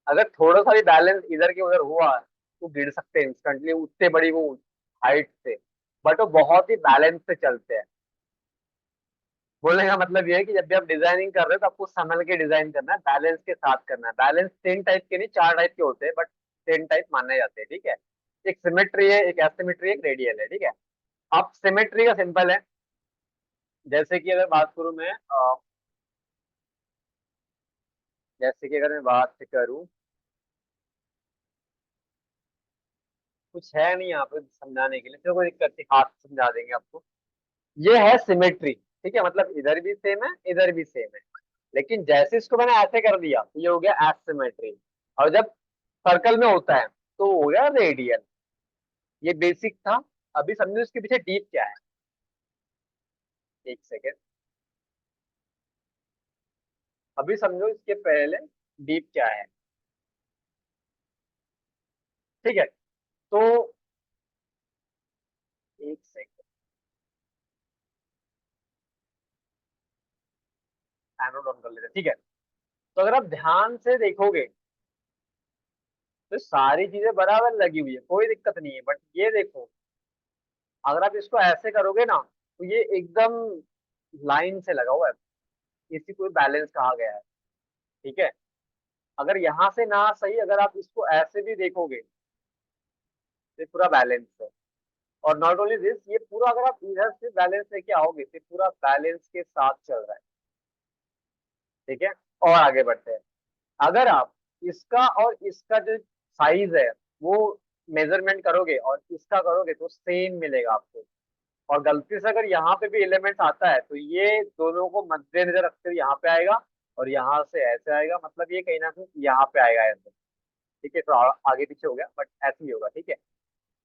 अगर थोड़ा सा भी बैलेंस इधर के उधर हुआ तो गिर सकते हैं इंस्टेंटली, उतने बड़ी वो हाइट से। बट वो बहुत ही बैलेंस से चलते हैं। बोलने का मतलब ये है कि जब भी आप डिजाइनिंग कर रहे हो तो आपको संभल के डिजाइन करना है, बैलेंस के साथ करना है। बैलेंस 10 टाइप के नहीं, 4 टाइप के होते हैं, बट 10 टाइप माने जाते हैं, ठीक है। एक सिमेट्री है, एक एसिमेट्री है, एक रेडियल है, ठीक है। अब सिमेट्री का सिंपल है। जैसे कि अगर बात करूं मैं जैसे कि अगर मैं बात करूं, कुछ है नहीं यहाँ पे समझाने के लिए, तो कोई दिक्कत नहीं, हाथ से समझा देंगे आपको। ये है सिमेट्री, ठीक है, मतलब इधर भी सेम है, इधर भी सेम है। लेकिन जैसे इसको मैंने ऐसे कर दिया तो ये हो गया एसिमेट्री। और जब सर्कल में होता है तो हो गया रेडियल। ये बेसिक था। अभी समझो इसके पीछे डीप क्या है। एक सेकेंड। अभी समझो इसके पहले डीप क्या है, ठीक है। तो एक सेकेंड, एनो डाउन कर लेते हैं, ठीक है। तो अगर आप ध्यान से देखोगे तो सारी चीजें बराबर लगी हुई है, कोई दिक्कत नहीं है। बट ये देखो, अगर आप इसको ऐसे करोगे ना तो ये एकदम लाइन से लगा हुआ है, इसी को बैलेंस कहा गया है, ठीक है। अगर यहाँ से ना सही, अगर आप इसको ऐसे भी देखोगे तो ये पूरा बैलेंस है। और नॉट ओनली दिस, ये पूरा अगर आप इधर से बैलेंस लेके आओगे तो ये पूरा बैलेंस के साथ चल रहा है, ठीक है। और आगे बढ़ते हैं। अगर आप इसका और इसका जो साइज है वो मेजरमेंट करोगे और इसका करोगे तो सेम मिलेगा आपको। और गलती से अगर यहाँ पे भी एलिमेंट्स आता है तो ये दोनों को मद्देनजर रखते हुए यहाँ पे आएगा, और यहाँ से ऐसे आएगा, मतलब ये कहीं ना कहीं यहाँ पे आएगा ऐसे, ठीक है। थोड़ा आगे पीछे हो गया बट ऐसे ही होगा, ठीक है।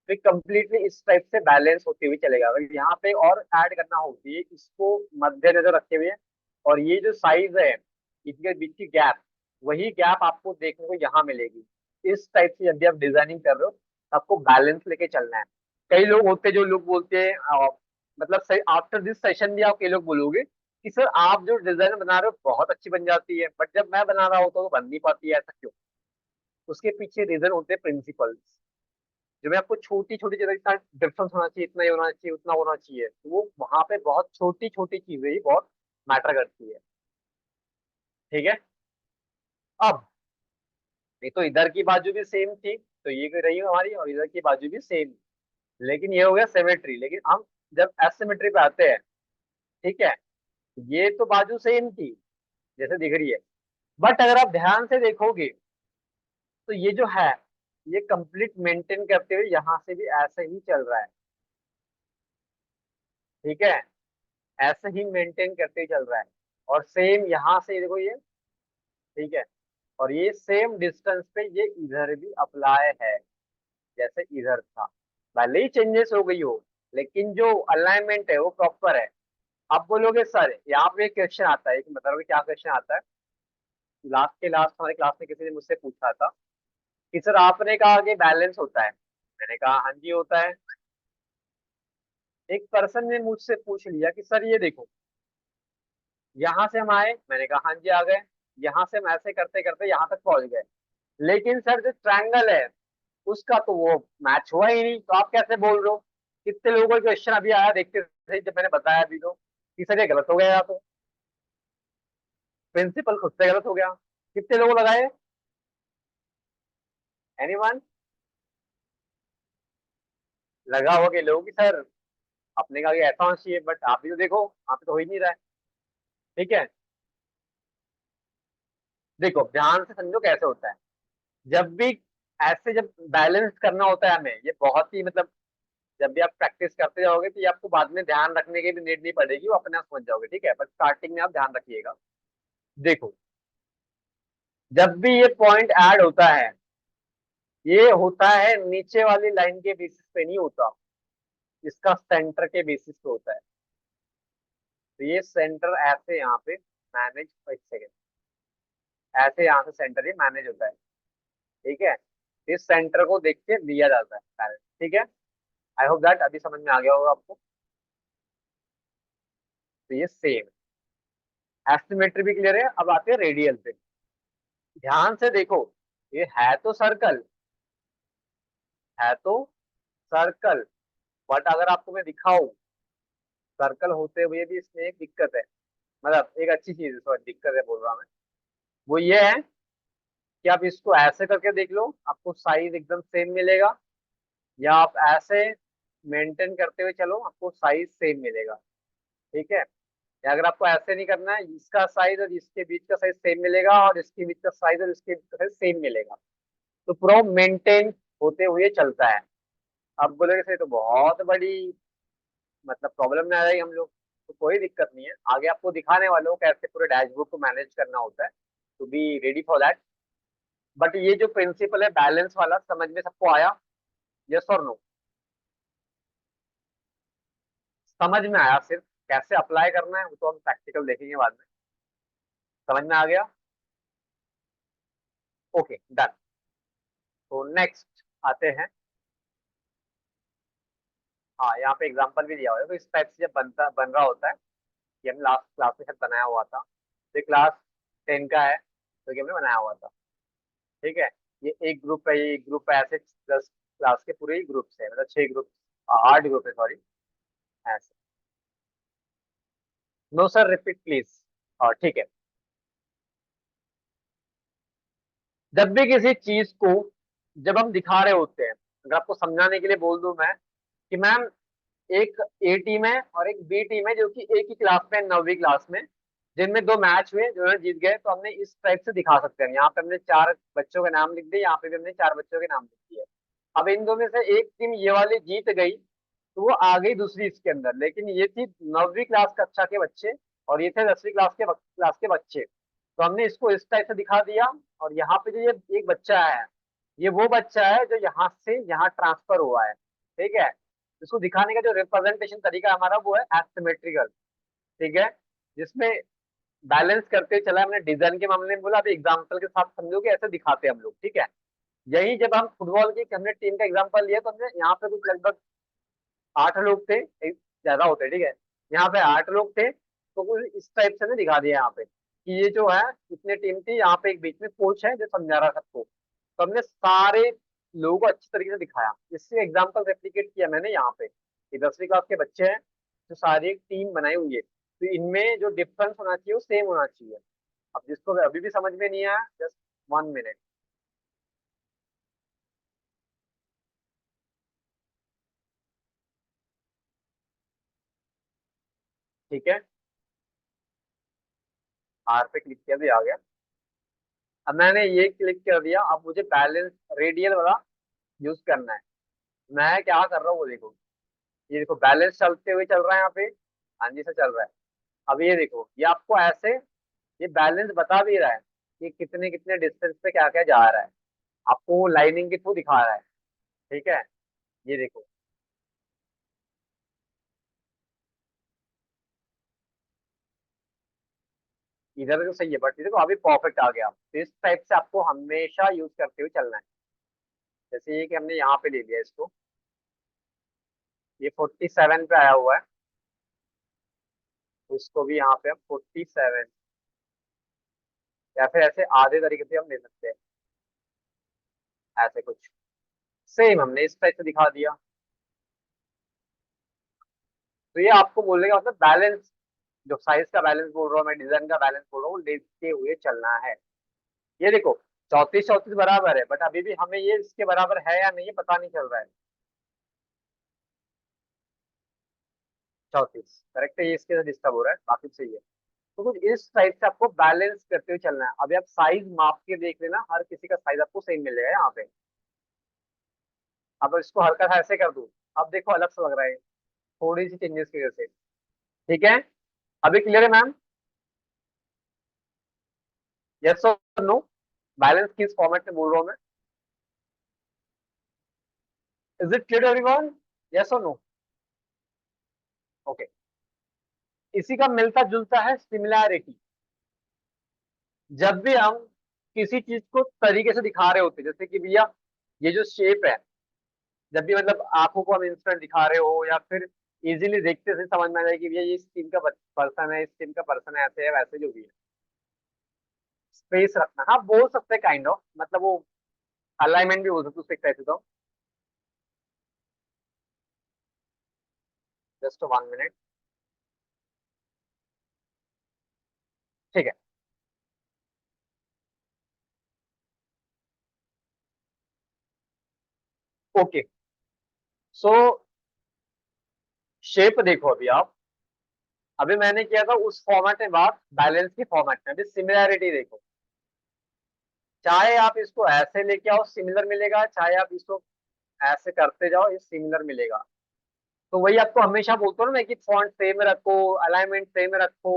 तो कंप्लीटली इस टाइप से बैलेंस होते हुए चलेगा। अगर यहाँ पे और ऐड करना होती है इसको मद्देनजर रखे हुए, और ये जो साइज है इनके बीच की गैप, वही गैप आपको देखने को यहाँ मिलेगी। इस टाइप से जब भी आप डिजाइनिंग कर रहे हो तो आपको बैलेंस लेके चलना है। कई लोग होते हैं जो लोग बोलते हैं मतलब सही आफ्टर दिस सेशन भी आप कई लोग बोलोगे कि सर आप जो डिजाइन बना रहे हो बहुत अच्छी बन जाती है, बट जब मैं बना रहा होता हूँ तो बन नहीं पाती है, ऐसा क्यों? उसके पीछे रीजन होते हैं प्रिंसिपल्स, जो मैं आपको छोटी छोटी जगह इतना डिफरेंस होना चाहिए, इतना ही होना चाहिए, उतना होना चाहिए, तो वो वहां पे बहुत छोटी छोटी चीजें ही बहुत मैटर करती है, ठीक है। अब ये तो इधर की बाजू भी सेम थी, तो ये रही हमारी, और इधर की बाजू भी सेम। लेकिन ये हो गया सिमेट्री। लेकिन हम जब एसिमेट्री पे आते हैं, ठीक है, ये तो बाजू सेम थी जैसे दिख रही है, बट अगर आप ध्यान से देखोगे तो ये जो है ये कंप्लीट मेंटेन करते हुए यहाँ से भी ऐसे ही चल रहा है, ठीक है। ऐसे ही मेंटेन करते ही चल रहा है। और सेम यहाँ से देखो ये, ठीक है। और ये सेम डिस्टेंस पे ये इधर भी अप्लाई है, जैसे इधर था। भले ही चेंजेस हो गई हो, लेकिन जो अलाइनमेंट है वो प्रॉपर है। आप बोलोगे सर यहाँ पे एक क्वेश्चन आता है, कि मतलब क्या क्वेश्चन आता है, लास्ट के लास्ट हमारे क्लास में किसी ने मुझसे पूछा था कि सर आपने कहा कि बैलेंस होता है, मैंने कहा हाँ जी होता है। एक पर्सन ने मुझसे पूछ लिया कि सर ये देखो, यहाँ से हम आए, मैंने कहा हाँ जी आ गए, यहाँ से हम ऐसे करते करते यहाँ तक पहुंच गए, लेकिन सर जो ट्रायंगल है उसका तो वो मैच हुआ ही नहीं, तो आप कैसे बोल रहे हो? कितने लोगों का क्वेश्चन अभी आया देखते थे जब मैंने बताया अभी, तो कि सर ये गलत हो गया, तो प्रिंसिपल खुद से गलत हो गया। कितने लोग लगाए? एनीवन? लगा हुआ कि लोग कि सर आपने कहा कि ऐसा होना चाहिए, बट आप भी तो देखो आप तो हो ही नहीं रहा है, ठीक है। देखो ध्यान से समझो कैसे होता है। जब भी ऐसे जब बैलेंस करना होता है हमें, ये बहुत ही मतलब जब भी आप प्रैक्टिस करते जाओगे तो ये आपको बाद में ध्यान रखने की भी नीड नहीं पड़ेगी, वो अपने आप समझ जाओगे, ठीक है। बट स्टार्टिंग में आप ध्यान रखिएगा। देखो जब भी ये पॉइंट ऐड होता है, ये होता है नीचे वाली लाइन के बेसिस पे नहीं होता, इसका सेंटर के बेसिस पे होता है। तो ये सेंटर ऐसे यहाँ पे मैनेज, एक सेकेंड, ऐसे यहाँ से सेंटर ही मैनेज होता है। ठीक है, इस सेंटर को देख के दिया जाता है बैलेंस। ठीक है, आई होप दैट अभी समझ में आ गया होगा आपको। तो ये सेम एस्टिमेट्री भी क्लियर है। अब आते हैं रेडियल पे। ध्यान से देखो, ये है तो सर्कल, है तो सर्कल, बट अगर आपको मैं दिखाऊं सर्कल होते हुए भी इसमें एक दिक्कत है, मतलब एक अच्छी चीज है, सॉरी दिक्कत है बोल रहा मैं, वो ये है कि आप इसको ऐसे करके देख लो, आपको साइज एकदम सेम मिलेगा, या आप ऐसे मेंटेन करते हुए चलो, आपको साइज सेम मिलेगा। ठीक है, या अगर आपको ऐसे नहीं करना है, इसका साइज और इसके बीच का साइज सेम मिलेगा, और इसके बीच का साइज और इसके बीच का साइज सेम मिलेगा, तो पूरा मेंटेन होते हुए चलता है। अब बोलोगे सर ये तो बहुत बड़ी मतलब प्रॉब्लम में आ जाएगी हम लोग, तो कोई दिक्कत नहीं है, आगे आपको दिखाने वाले हो कैसे पूरे डैशबोर्ड को मैनेज करना होता है, तो be ready for that. But ये जो प्रिंसिपल है बैलेंस वाला, समझ में सबको आया? यस और नो? समझ में आया, सिर्फ कैसे अप्लाई करना है वो तो हम प्रैक्टिकल देखेंगे बाद में। समझ में आ गया? Okay done. तो नेक्स्ट आते हैं। हाँ, यहाँ पे एग्जांपल भी दिया हुआ है, तो इस टाइप से जब बन रहा होता है, ये हमने लास्ट क्लास में शायद बनाया हुआ था, तो क्लास 10 का है, तो ये हमने बनाया हुआ था। ठीक है, ये एक ग्रुप है, ये एक ग्रुप है, ऐसे 10 क्लास के पूरे ही ग्रुप है, मतलब 6 ग्रुप, 8 ग्रुप है सॉरी, ऐसे। No sir repeat please. और ठीक है, जब भी किसी चीज को जब हम दिखा रहे होते हैं, अगर आपको समझाने के लिए बोल दूं मैं कि मैम एक ए टीम है और एक बी टीम है जो कि एक ही क्लास में, 9वीं क्लास में, जिनमें 2 मैच हुए, दोनों जीत गए, तो हमने इस टाइप से दिखा सकते हैं। यहाँ पे हमने 4 बच्चों के नाम लिख दिए, यहाँ पे भी हमने 4 बच्चों के नाम लिख दिए। अब इन दो में से एक टीम ये वाली जीत गई, तो वो आ गई दूसरी इसके अंदर, लेकिन ये थी 9वीं क्लास कक्षा के बच्चे और ये थे 10वीं क्लास के बच्चे, तो हमने इसको इस टाइप से दिखा दिया। और यहाँ पे जो ये एक बच्चा है, ये वो बच्चा है जो यहाँ से यहाँ ट्रांसफर हुआ है। ठीक है, इसको दिखाने का जो रिप्रेजेंटेशन तरीका हमारा वो है एस्टिमेट्रिकल। ठीक है, जिसमें बैलेंस करते चला, हमने डिजाइन के मामले में बोला, अभी एग्जाम्पल के साथ समझो कि ऐसे दिखाते हैं हम लोग। ठीक है, यही जब हम फुटबॉल की हमने टीम का एग्जाम्पल लिया, तो हमने यहाँ पे कुछ लगभग 8 लोग थे, ज्यादा होते, ठीक है, यहाँ पे 8 लोग थे, तो कुछ इस टाइप से हमने दिखा दिया यहाँ पे कि ये जो है इतने टीम थी, यहाँ पे एक बीच में कोच है जो समझा रहा सबको, तो हमने सारे लोगों को अच्छी तरीके से दिखाया, इससे एग्जाम्पल रेप्लिकेट किया मैंने यहाँ पे कि 10वीं क्लास के बच्चे हैं जो सारी एक टीम बनाई हुई है, तो इनमें जो डिफरेंस होना चाहिए वो सेम होना चाहिए। अब जिसको अभी भी समझ में नहीं आया, जस्ट 1 मिनट। ठीक है, आर पे क्लिक किया भी आ गया। अब मैंने ये क्लिक कर दिया, अब मुझे बैलेंस रेडियल वाला यूज करना है। मैं क्या कर रहा हूँ वो देखो, ये देखो बैलेंस चलते हुए चल रहा है यहाँ पे, हाँ जी से चल रहा है। अब ये देखो, ये आपको ऐसे ये बैलेंस बता भी रहा है कि कितने कितने डिस्टेंस पे क्या क्या जा रहा है, आपको लाइनिंग के थ्रू दिखा रहा है। ठीक है, ये देखो, इधर तो सही है, बट ये देखो अभी परफेक्ट आ गया। तो इस टाइप से आपको हमेशा यूज करते हुए चलना है। जैसे ये कि हमने यहाँ पे ले लिया इसको, ये 47 पे आया हुआ है, तो इसको भी यहाँ पे हम 47, या फिर ऐसे आधे तरीके से हम ले सकते हैं, ऐसे कुछ सेम हमने इस टाइप से दिखा दिया। तो ये आपको बोलेगा मतलब बैलेंस, जो साइज का बैलेंस बोल रहा हूँ मैं, डिजाइन का बैलेंस बोल रहा हूँ, देखते हुए चलना है। ये देखो 34 34 बराबर है, बट अभी भी हमें ये इसके बराबर है या नहीं ये पता नहीं चल रहा है। 34 करेक्ट है, ये इसके साथ डिस्टर्ब हो रहा है, बाकी तो सही है। तो कुछ इस टाइप से आपको बैलेंस करते हुए चलना है। अभी आप साइज माप के देख लेना, हर किसी का साइज आपको सेम मिलेगा यहाँ पे। अब इसको हल्का सा ऐसे कर दूं, अब देखो अलग सा लग रहा है, थोड़ी सी चेंजेस की वजह से। ठीक है, अभी क्लियर है मैम? यस और नो? बैलेंस किस फॉर्मेट में बोल रहा हूँ मैं? Is it clear everyone? Yes और नो? ओके, इसी का मिलता जुलता है सिमिलैरिटी। जब भी हम किसी चीज को तरीके से दिखा रहे होते हैं, जैसे कि भैया ये जो शेप है, जब भी मतलब आंखों को हम इंस्टेंट दिखा रहे हो या फिर इजीली देखते से समझ में आ जाए कि भैया ये इस टीम का पर्सन है, इस टीम का पर्सन है, ऐसे है वैसे जो भी है। स्पेस रखना, हाँ बोल सकते हैं काइंड ऑफ, मतलब वो अलाइनमेंट भी बोल सकते हो उससे एक तरह से तो। Just 1 minute. ठीक है। ओके। सो शेप देखो अभी आप, अभी मैंने किया था उस फॉर्मेट में बात, बैलेंस की फॉर्मेट में। अभी सिमिलैरिटी देखो, चाहे आप इसको ऐसे लेके आओ सिमिलर मिलेगा, चाहे आप इसको ऐसे करते जाओ ये सिमिलर मिलेगा। तो वही आपको हमेशा बोलता हूँ ना मैं कि फॉन्ट सेम रखो, अलाइनमेंट सेम रखो,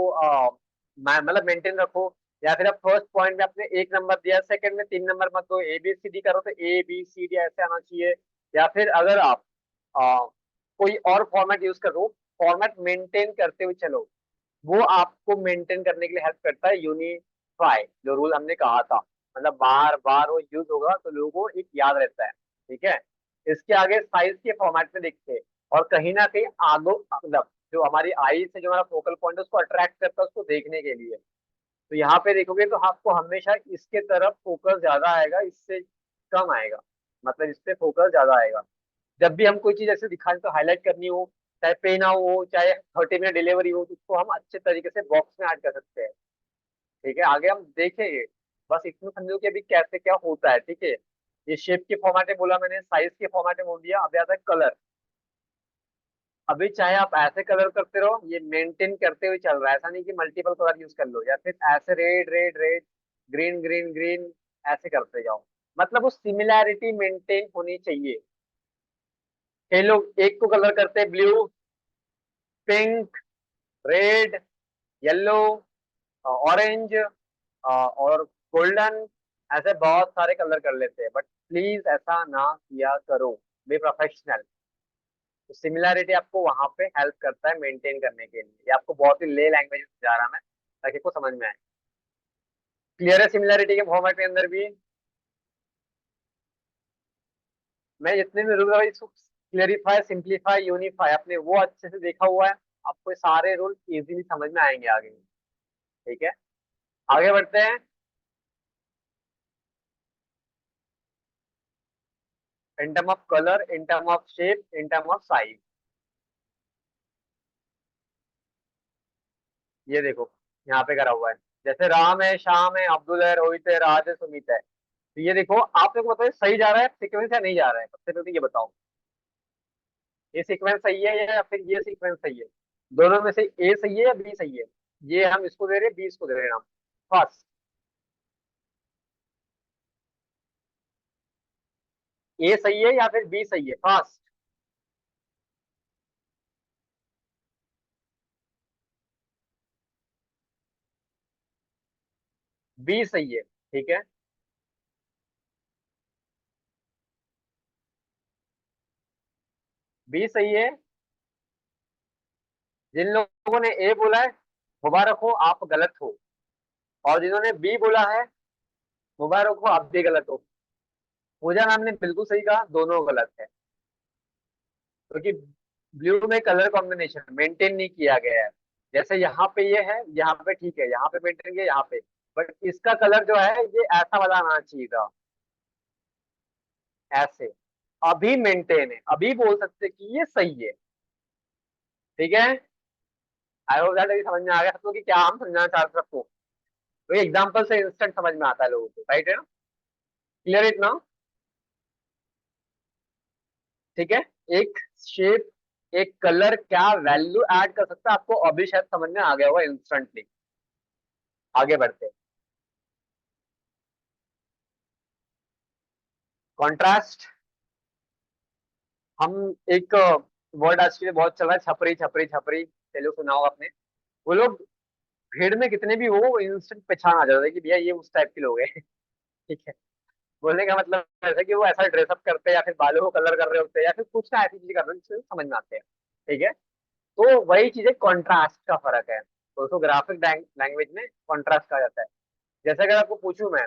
मतलब मेंटेन रखो। या फिर आप फर्स्ट पॉइंट में आपने 1 नंबर दिया, सेकंड में 3 नंबर मत दो, ए बी सी डी करो तो ए बी सी डी ऐसे आना चाहिए। या फिर अगर आप कोई और फॉर्मेट यूज करो, फॉर्मेट मेंटेन करते हुए चलो, वो आपको मेंटेन करने के लिए हेल्प करता है। यूनिफाई जो रूल हमने कहा था, मतलब बार बार वो यूज होगा तो लोगों को एक याद रहता है। ठीक है। इसके आगे साइज के फॉर्मेट में देखते हैं, और कहीं ना कहीं आगो मतलब जो हमारी आई से जो हमारा फोकल पॉइंट है उसको अट्रैक्ट करता है उसको देखने के लिए। तो यहाँ पे देखोगे तो आपको हमेशा इसके तरफ फोकस ज्यादा आएगा, इससे कम आएगा, मतलब इस पे फोकस ज्यादा आएगा। जब भी हम कोई चीज ऐसे दिखाएं तो हाईलाइट करनी हो, चाहे पेन हो, चाहे 30 मिनट डिलीवरी हो, तो उसको हम अच्छे तरीके से बॉक्स में ऐड कर सकते हैं। ठीक है, आगे हम देखेंगे। बस इतना समझो कि अभी कैसे क्या होता है। ठीक है, ये शेप के फॉर्मेट में बोला मैंने, साइज के फॉर्मेट में बोल दिया, अभी आता है कलर। अभी चाहे आप ऐसे कलर करते रहो, ये मेंटेन करते हुए चल रहा है, ऐसा नहीं कि मल्टीपल कलर यूज कर लो, या फिर ऐसे red red red, green green green, ऐसे करते जाओ। मतलब वो सिमिलैरिटी मेंटेन होनी चाहिए। कई लोग एक को कलर करते हैं blue, pink, red, yellow, orange और गोल्डन, ऐसे बहुत सारे कलर कर लेते हैं, बट प्लीज ऐसा ना किया करो। Be professional. तो सिमिलैरिटी आपको वहां पे हेल्प करता है मेंटेन करने के लिए। ये आपको बहुत ही ले लैंग्वेज में समझा रहा मैं, ताकि आपको समझ में आए। क्लियर है सिमिलैरिटी के फॉर्मेट के अंदर भी? मैं जितने भी रूल है इसको क्लियरिफाई, सिंप्लीफाई, यूनिफाई, आपने वो अच्छे से देखा हुआ है, आपको ये सारे रूल इजीली समझ में आएंगे आगे। ठीक है, आगे बढ़ते हैं। In term of colour, in term of shape, in term of size. ये देखो यहाँ पे करा हुआ है, जैसे राम है, श्याम है, अब्दुल है, रोहित है, राज है, सुमित है। तो ये देखो आप लोग बताओ सही जा रहा है सीक्वेंस या नहीं जा रहा है, सबसे पहले तो ये बताओ। ये सीक्वेंस सही है या फिर ये सीक्वेंस सही है? दोनों में से ए सही है या बी सही है? ये हम इसको दे रहे हैं, बी इसको दे रहे हैं हम। फर्स्ट, ए सही है या फिर बी सही है? फर्स्ट, बी सही है। ठीक है, बी सही है। जिन लोगों ने ए बोला है मुबारक हो, आप गलत हो। और जिन्होंने बी बोला है मुबारक हो, आप भी गलत हो। पूजा मैम ने बिल्कुल सही कहा, दोनों गलत है। क्योंकि ब्लू में कलर कॉम्बिनेशन मेंटेन नहीं किया गया है। जैसे यहाँ पे ये है, यहाँ पे ठीक है, यहाँ पे मेंटेन किया, यहाँ पे, बट इसका कलर जो है ये ऐसा वाला आना चाहिए था, ऐसे। अभी मेंटेन है, अभी बोल सकते कि ये सही है। ठीक है, आई होप दैट अभी समझ में आ गया सबको कि क्या हम समझाना चाहते हैं सबको। तो एग्जाम्पल से इंस्टेंट समझ में आता है लोगों को, राइट है ना? Clear it now? ठीक है। एक शेप, एक कलर क्या वैल्यू ऐड कर सकता है आपको अभी शायद समझ में आ गया होगा इंस्टेंटली। आगे बढ़ते हैं। कॉन्ट्रास्ट। हम एक वर्ड आज के लिए बहुत चल रहा है, छपरी छपरी छपरी, चलो सुना होगा आपने। वो लोग भीड़ में कितने भी हो इंस्टेंट पहचान आ जाता है कि भैया ये उस टाइप के लोग हैं। ठीक है, बोलने का मतलब ऐसा कि वो ऐसा ड्रेसअप करते हैं या फिर बालों को कलर कर रहे होते हैं या फिर कुछ ना ऐसी चीज कर रहे हैं जिससे समझ में आते हैं। ठीक है, तो वही चीज है, कॉन्ट्रास्ट का फर्क है, तो उसको ग्राफिक लैंग्वेज में कॉन्ट्रास्ट कहा जाता है। जैसे अगर आपको पूछूं मैं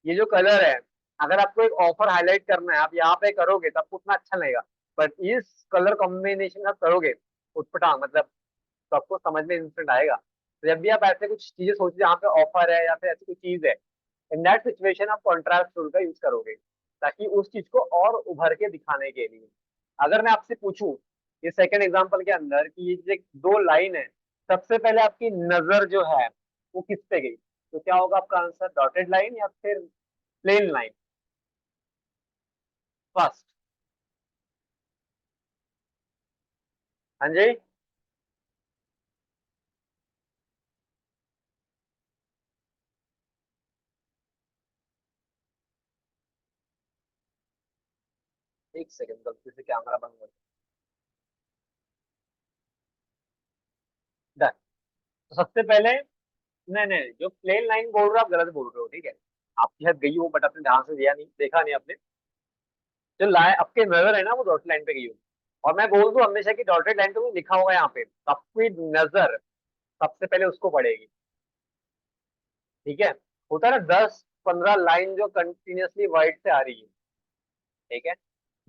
ये जो कलर है, अगर आपको एक ऑफर हाईलाइट करना है, आप यहाँ पे करोगे तब आपको उतना अच्छा लगेगा। बट इस कलर कॉम्बिनेशन आप करोगे उटपटांग, मतलब तो आपको समझ में इंस्टेंट आएगा। तो जब भी आप ऐसे कुछ चीजें सोचो जहाँ पे ऑफर है या फिर ऐसी कोई चीज है, इन दैट सिचुएशन आप कॉन्ट्रास्ट टूल का यूज करोगे, ताकि उस चीज को और उभर के दिखाने के लिए। अगर मैं आपसे पूछूं ये सेकंड एग्जांपल के अंदर कि ये जो दो लाइन है, सबसे पहले आपकी नजर जो है वो किस पे गई, तो क्या होगा आपका आंसर, डॉटेड लाइन या फिर प्लेन लाइन? फर्स्ट। हाँ जी। एक सेकंड, गलती से कैमरा बंद हो गया। तो सबसे पहले, नहीं नहीं, जो प्लेन लाइन बोल रहे हो आप गलत बोल रहे हो, ठीक है। आपकी हद गई हो, बट आपने ध्यान से दिया नहीं, देखा नहीं आपने। जो लाइन आपके नजर है ना वो डॉटेड लाइन पे गई हो। और मैं बोल दूं हमेशा कि डॉटेड लाइन पे लिखा होगा यहाँ पे, तो आपकी नजर सबसे पहले उसको पड़ेगी। ठीक है। होता है ना 10-15 लाइन जो कंटिन्यूअसली व्हाइट से आ रही है, ठीक है,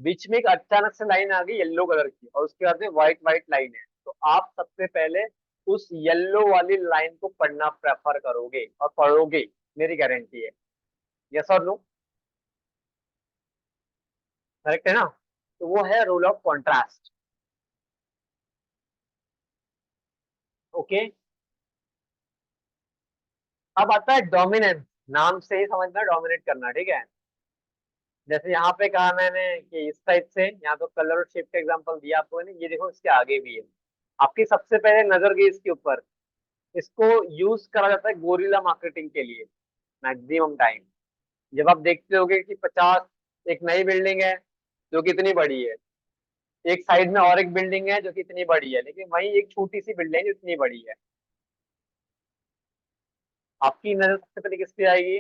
बीच में एक अचानक से लाइन आ गई येलो कलर की और उसके बाद में व्हाइट व्हाइट लाइन है, तो आप सबसे पहले उस येलो वाली लाइन को पढ़ना प्रेफर करोगे और पढ़ोगे, मेरी गारंटी है। यस और नो? करेक्ट है ना? तो वो है रूल ऑफ कॉन्ट्रास्ट। ओके। अब आता है डोमिनेंस। नाम से ही समझना, डोमिनेट करना, ठीक है। जैसे यहाँ पे कहा मैंने कि इस टाइप से, यहाँ पे कलर और शेप का एग्जांपल दिया आपको मैंने, ये देखो इसके आगे भी है। आपकी सबसे पहले नजर गई इसके ऊपर। इसको यूज करा जाता है गोरिल्ला मार्केटिंग के लिए मैक्सिमम टाइम। जब आप देखते होगे कि 50, एक नई बिल्डिंग है जो कि इतनी बड़ी है, एक साइड में और एक बिल्डिंग है जो कि इतनी बड़ी है, लेकिन वहीं एक छोटी सी बिल्डिंग है जो इतनी बड़ी है, आपकी नजर सबसे पहले किस पे आएगी?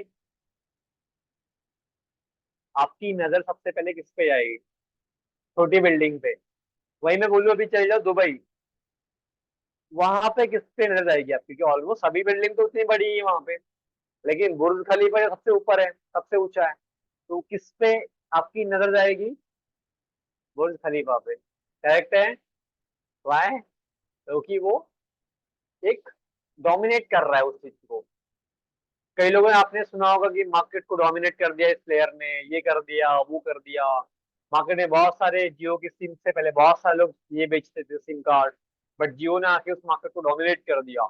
आपकी नजर सबसे पहले किस पे आएगी? छोटी बिल्डिंग पे। वही मैं बोलूँ अभी चले जाओ दुबई, वहां पे किस पे नजर आएगी आपकी? क्योंकि ऑलमोस्ट सभी बिल्डिंग तो उतनी बड़ी है वहां पे, लेकिन बुर्ज खलीफा जो सबसे ऊपर है, सबसे ऊंचा है, तो किस पे आपकी नजर जाएगी? बुर्ज खलीफा पे। करेक्ट है। वाई? क्योंकि वो एक डोमिनेट कर रहा है उस चीज को। कई लोगों ने, आपने सुना होगा कि मार्केट को डोमिनेट कर दिया इस प्लेयर ने, ये कर दिया वो कर दिया। मार्केट में बहुत सारे, जियो की सिम से पहले बहुत सारे लोग ये बेचते थे सिम कार्ड, बट जियो ने आके उस मार्केट को डोमिनेट कर दिया।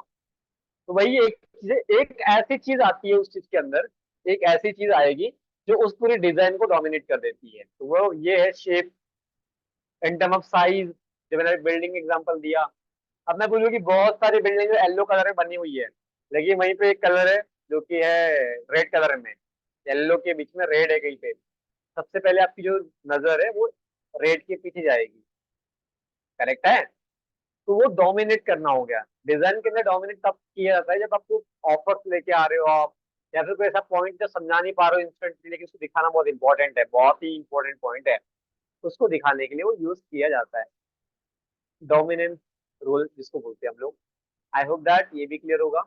तो वही एक चीज, एक ऐसी चीज आती है उस चीज के अंदर, एक ऐसी चीज आएगी जो उस पूरे डिजाइन को डोमिनेट कर देती है, तो वो ये है shape. In term of size, जो मैंने बिल्डिंग एग्जांपल दिया। अब मैं बोलूँ कि बहुत सारी बिल्डिंग जो येलो कलर में बनी हुई है, लेकिन वहीं पे एक कलर है जो कि है रेड कलर में, येलो के बीच में रेड है कहीं पे, सबसे पहले आपकी जो नजर है वो रेड के पीछे जाएगी। करेक्ट है। तो वो डोमिनेट करना हो गया। डिजाइन के अंदर डोमिनेट तब किया जाता है जब आपको ऑफर्स लेके आ रहे हो आप, या फिर कोई ऐसा पॉइंट जो समझा नहीं पा रहे हो इंस्टेंटली, लेकिन उसको दिखाना बहुत इंपॉर्टेंट है, बहुत ही इंपॉर्टेंट पॉइंट है, उसको दिखाने के लिए वो यूज किया जाता है, डोमिनेंस रूल जिसको बोलते हैं हम लोग। आई होप दैट ये भी क्लियर होगा।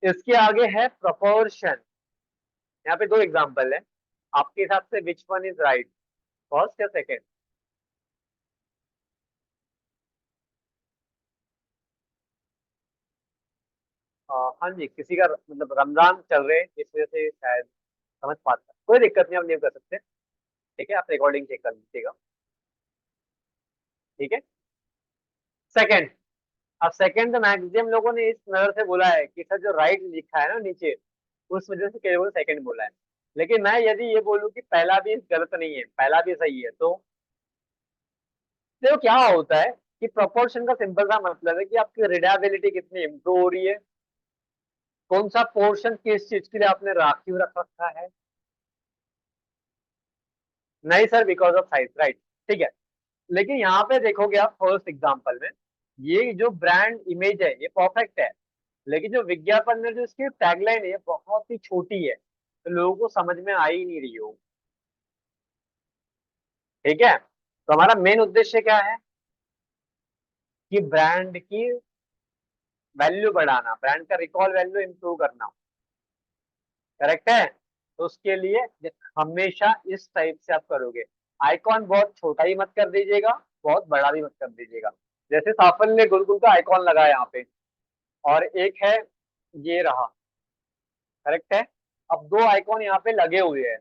इसके आगे है प्रोपोर्शन। यहाँ पे दो एग्जांपल है, आपके हिसाब से which one is right, first या सेकेंड? हाँ जी, किसी का मतलब रमजान चल रहे हैं इस वजह से शायद समझ पाता, कोई दिक्कत नहीं, हम नहीं कर सकते। ठीक है, आप रिकॉर्डिंग चेक कर लीजिएगा। ठीक है। सेकंड। अब सेकंड तो मैक्सिमम लोगों ने इस नजर से बोला है कि सर जो राइट लिखा है ना नीचे, उस वजह से कई लोगों ने सेकंड बोला है। लेकिन मैं यदि ये बोलूं कि पहला भी गलत नहीं है, पहला भी सही है, तो देखो क्या होता है कि प्रोपोर्शन का सिंपल सा मतलब है कि आपकी रीडेबिलिटी कितनी इंप्रूव हो रही है, कौन सा पोर्शन किस चीज के लिए आपने राखी रख रखा है। नहीं sir, because of size, right. ठीक है। लेकिन यहाँ पे देखोगे आप फर्स्ट एग्जांपल में, ये जो ब्रांड इमेज है ये परफेक्ट है, लेकिन जो विज्ञापन में जो इसकी टैगलाइन है ये बहुत ही छोटी है, तो लोगों को समझ में आ ही नहीं रही हो। ठीक है। तो हमारा मेन उद्देश्य क्या है कि ब्रांड की वैल्यू बढ़ाना, ब्रांड का रिकॉल वैल्यू इंप्रूव करना। करेक्ट है। तो उसके लिए हमेशा इस टाइप से आप करोगे। आइकॉन बहुत छोटा ही मत कर दीजिएगा, बहुत बड़ा भी मत कर दीजिएगा। जैसे साफल ने गुरुकुल का आइकॉन लगाया यहाँ पे, और एक है ये रहा, करेक्ट है। अब दो आइकॉन यहाँ पे लगे हुए हैं,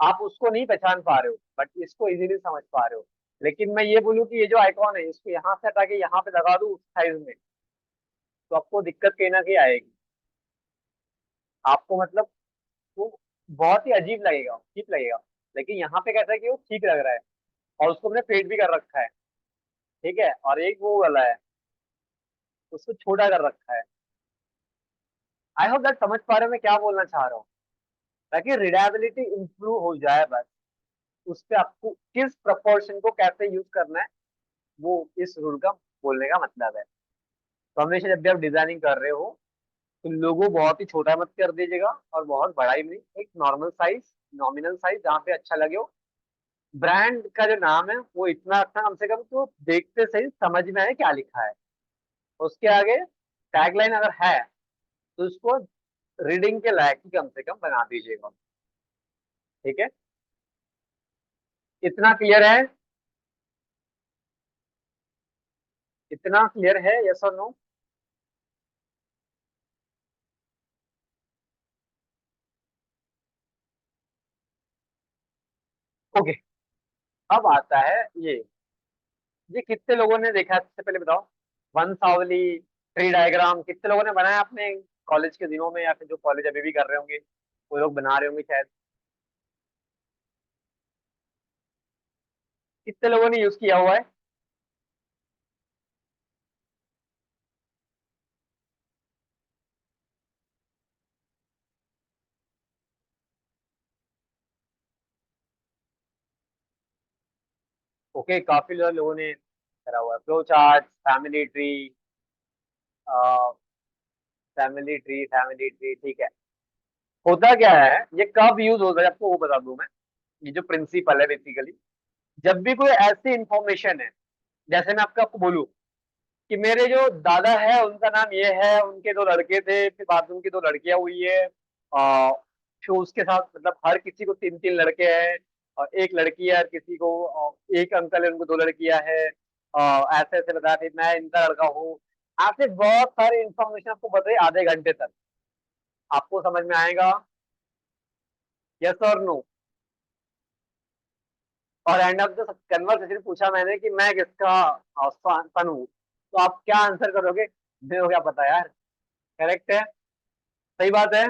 आप उसको नहीं पहचान पा रहे हो बट इसको इजीली समझ पा रहे हो। लेकिन मैं ये बोलूँ कि ये जो आइकॉन है इसको यहाँ से हटा के यहाँ पे लगा दूँ उस साइज में, तो आपको दिक्कत कहीं ना कहीं आएगी। आपको मतलब वो बहुत ही अजीब लगेगा, ठीक लगेगा। लेकिन यहाँ पे कैसा है कि वो ठीक लग रहा है, और उसको हमने फेड भी कर रखा है, ठीक है। और एक वो वाला है, उसको छोटा कर रखा है। आई होप दैट समझ पा रहे हो मैं क्या बोलना चाह रहा हूँ, ताकि रिलायबिलिटी इंप्रूव हो जाए बस। उस पे आपको किस प्रपोर्शन को कैसे यूज करना है, वो इस रूल का बोलने का मतलब है। तो हमेशा जब भी आप डिजाइनिंग कर रहे हो तो लोगो बहुत ही छोटा मत कर दीजिएगा और बहुत बड़ा ही नहीं, एक नॉर्मल साइज, नॉमिनल साइज जहाँ पे अच्छा लगे हो। ब्रांड का जो नाम है वो इतना अच्छा कम से कम तो देखते सही समझ में आए क्या लिखा है। उसके आगे टैगलाइन अगर है तो उसको रीडिंग के लायक ही कम से कम बना दीजिएगा, ठीक है। इतना क्लियर है? इतना क्लियर है, यस और नो? ओके। अब आता है ये कितने लोगों ने देखा है सबसे पहले बताओ। वंशावली, ट्री डायग्राम कितने लोगों ने बनाया अपने कॉलेज के दिनों में, या फिर जो कॉलेज अभी भी कर रहे होंगे वो लोग बना रहे होंगे शायद। कितने लोगों ने यूज किया हुआ है? ओके, काफी लोगों ने करा हुआ है। फ्लो चार्ट, फैमिली ट्री, ठीक है। होता क्या है, ये कब यूज होता है आपको वो बता दूं मैं। ये जो प्रिंसिपल है बेसिकली, जब भी कोई ऐसी इंफॉर्मेशन है, जैसे मैं आपको बोलूं कि मेरे जो दादा है उनका नाम ये है, उनके दो लड़के थे, फिर बाद में उनकी दो लड़कियां हुई है, फिर उसके साथ मतलब हर किसी को तीन तीन लड़के हैं, और एक लड़की है हर किसी को, एक अंकल है उनको दो लड़कियां हैं, ऐसे ऐसे बताया, फिर मैं इनका लड़का हूँ। ऐसे बहुत सारे इंफॉर्मेशन आपको बताइए आधे घंटे तक आपको समझ में आएगा, यस और नो? और एंड ऑफ द कन्वर्सेशन पूछा मैंने कि मैं किसका सन हूँ, तो आप क्या आंसर करोगे? मेरे को क्या पता यार। करेक्ट है, सही बात है।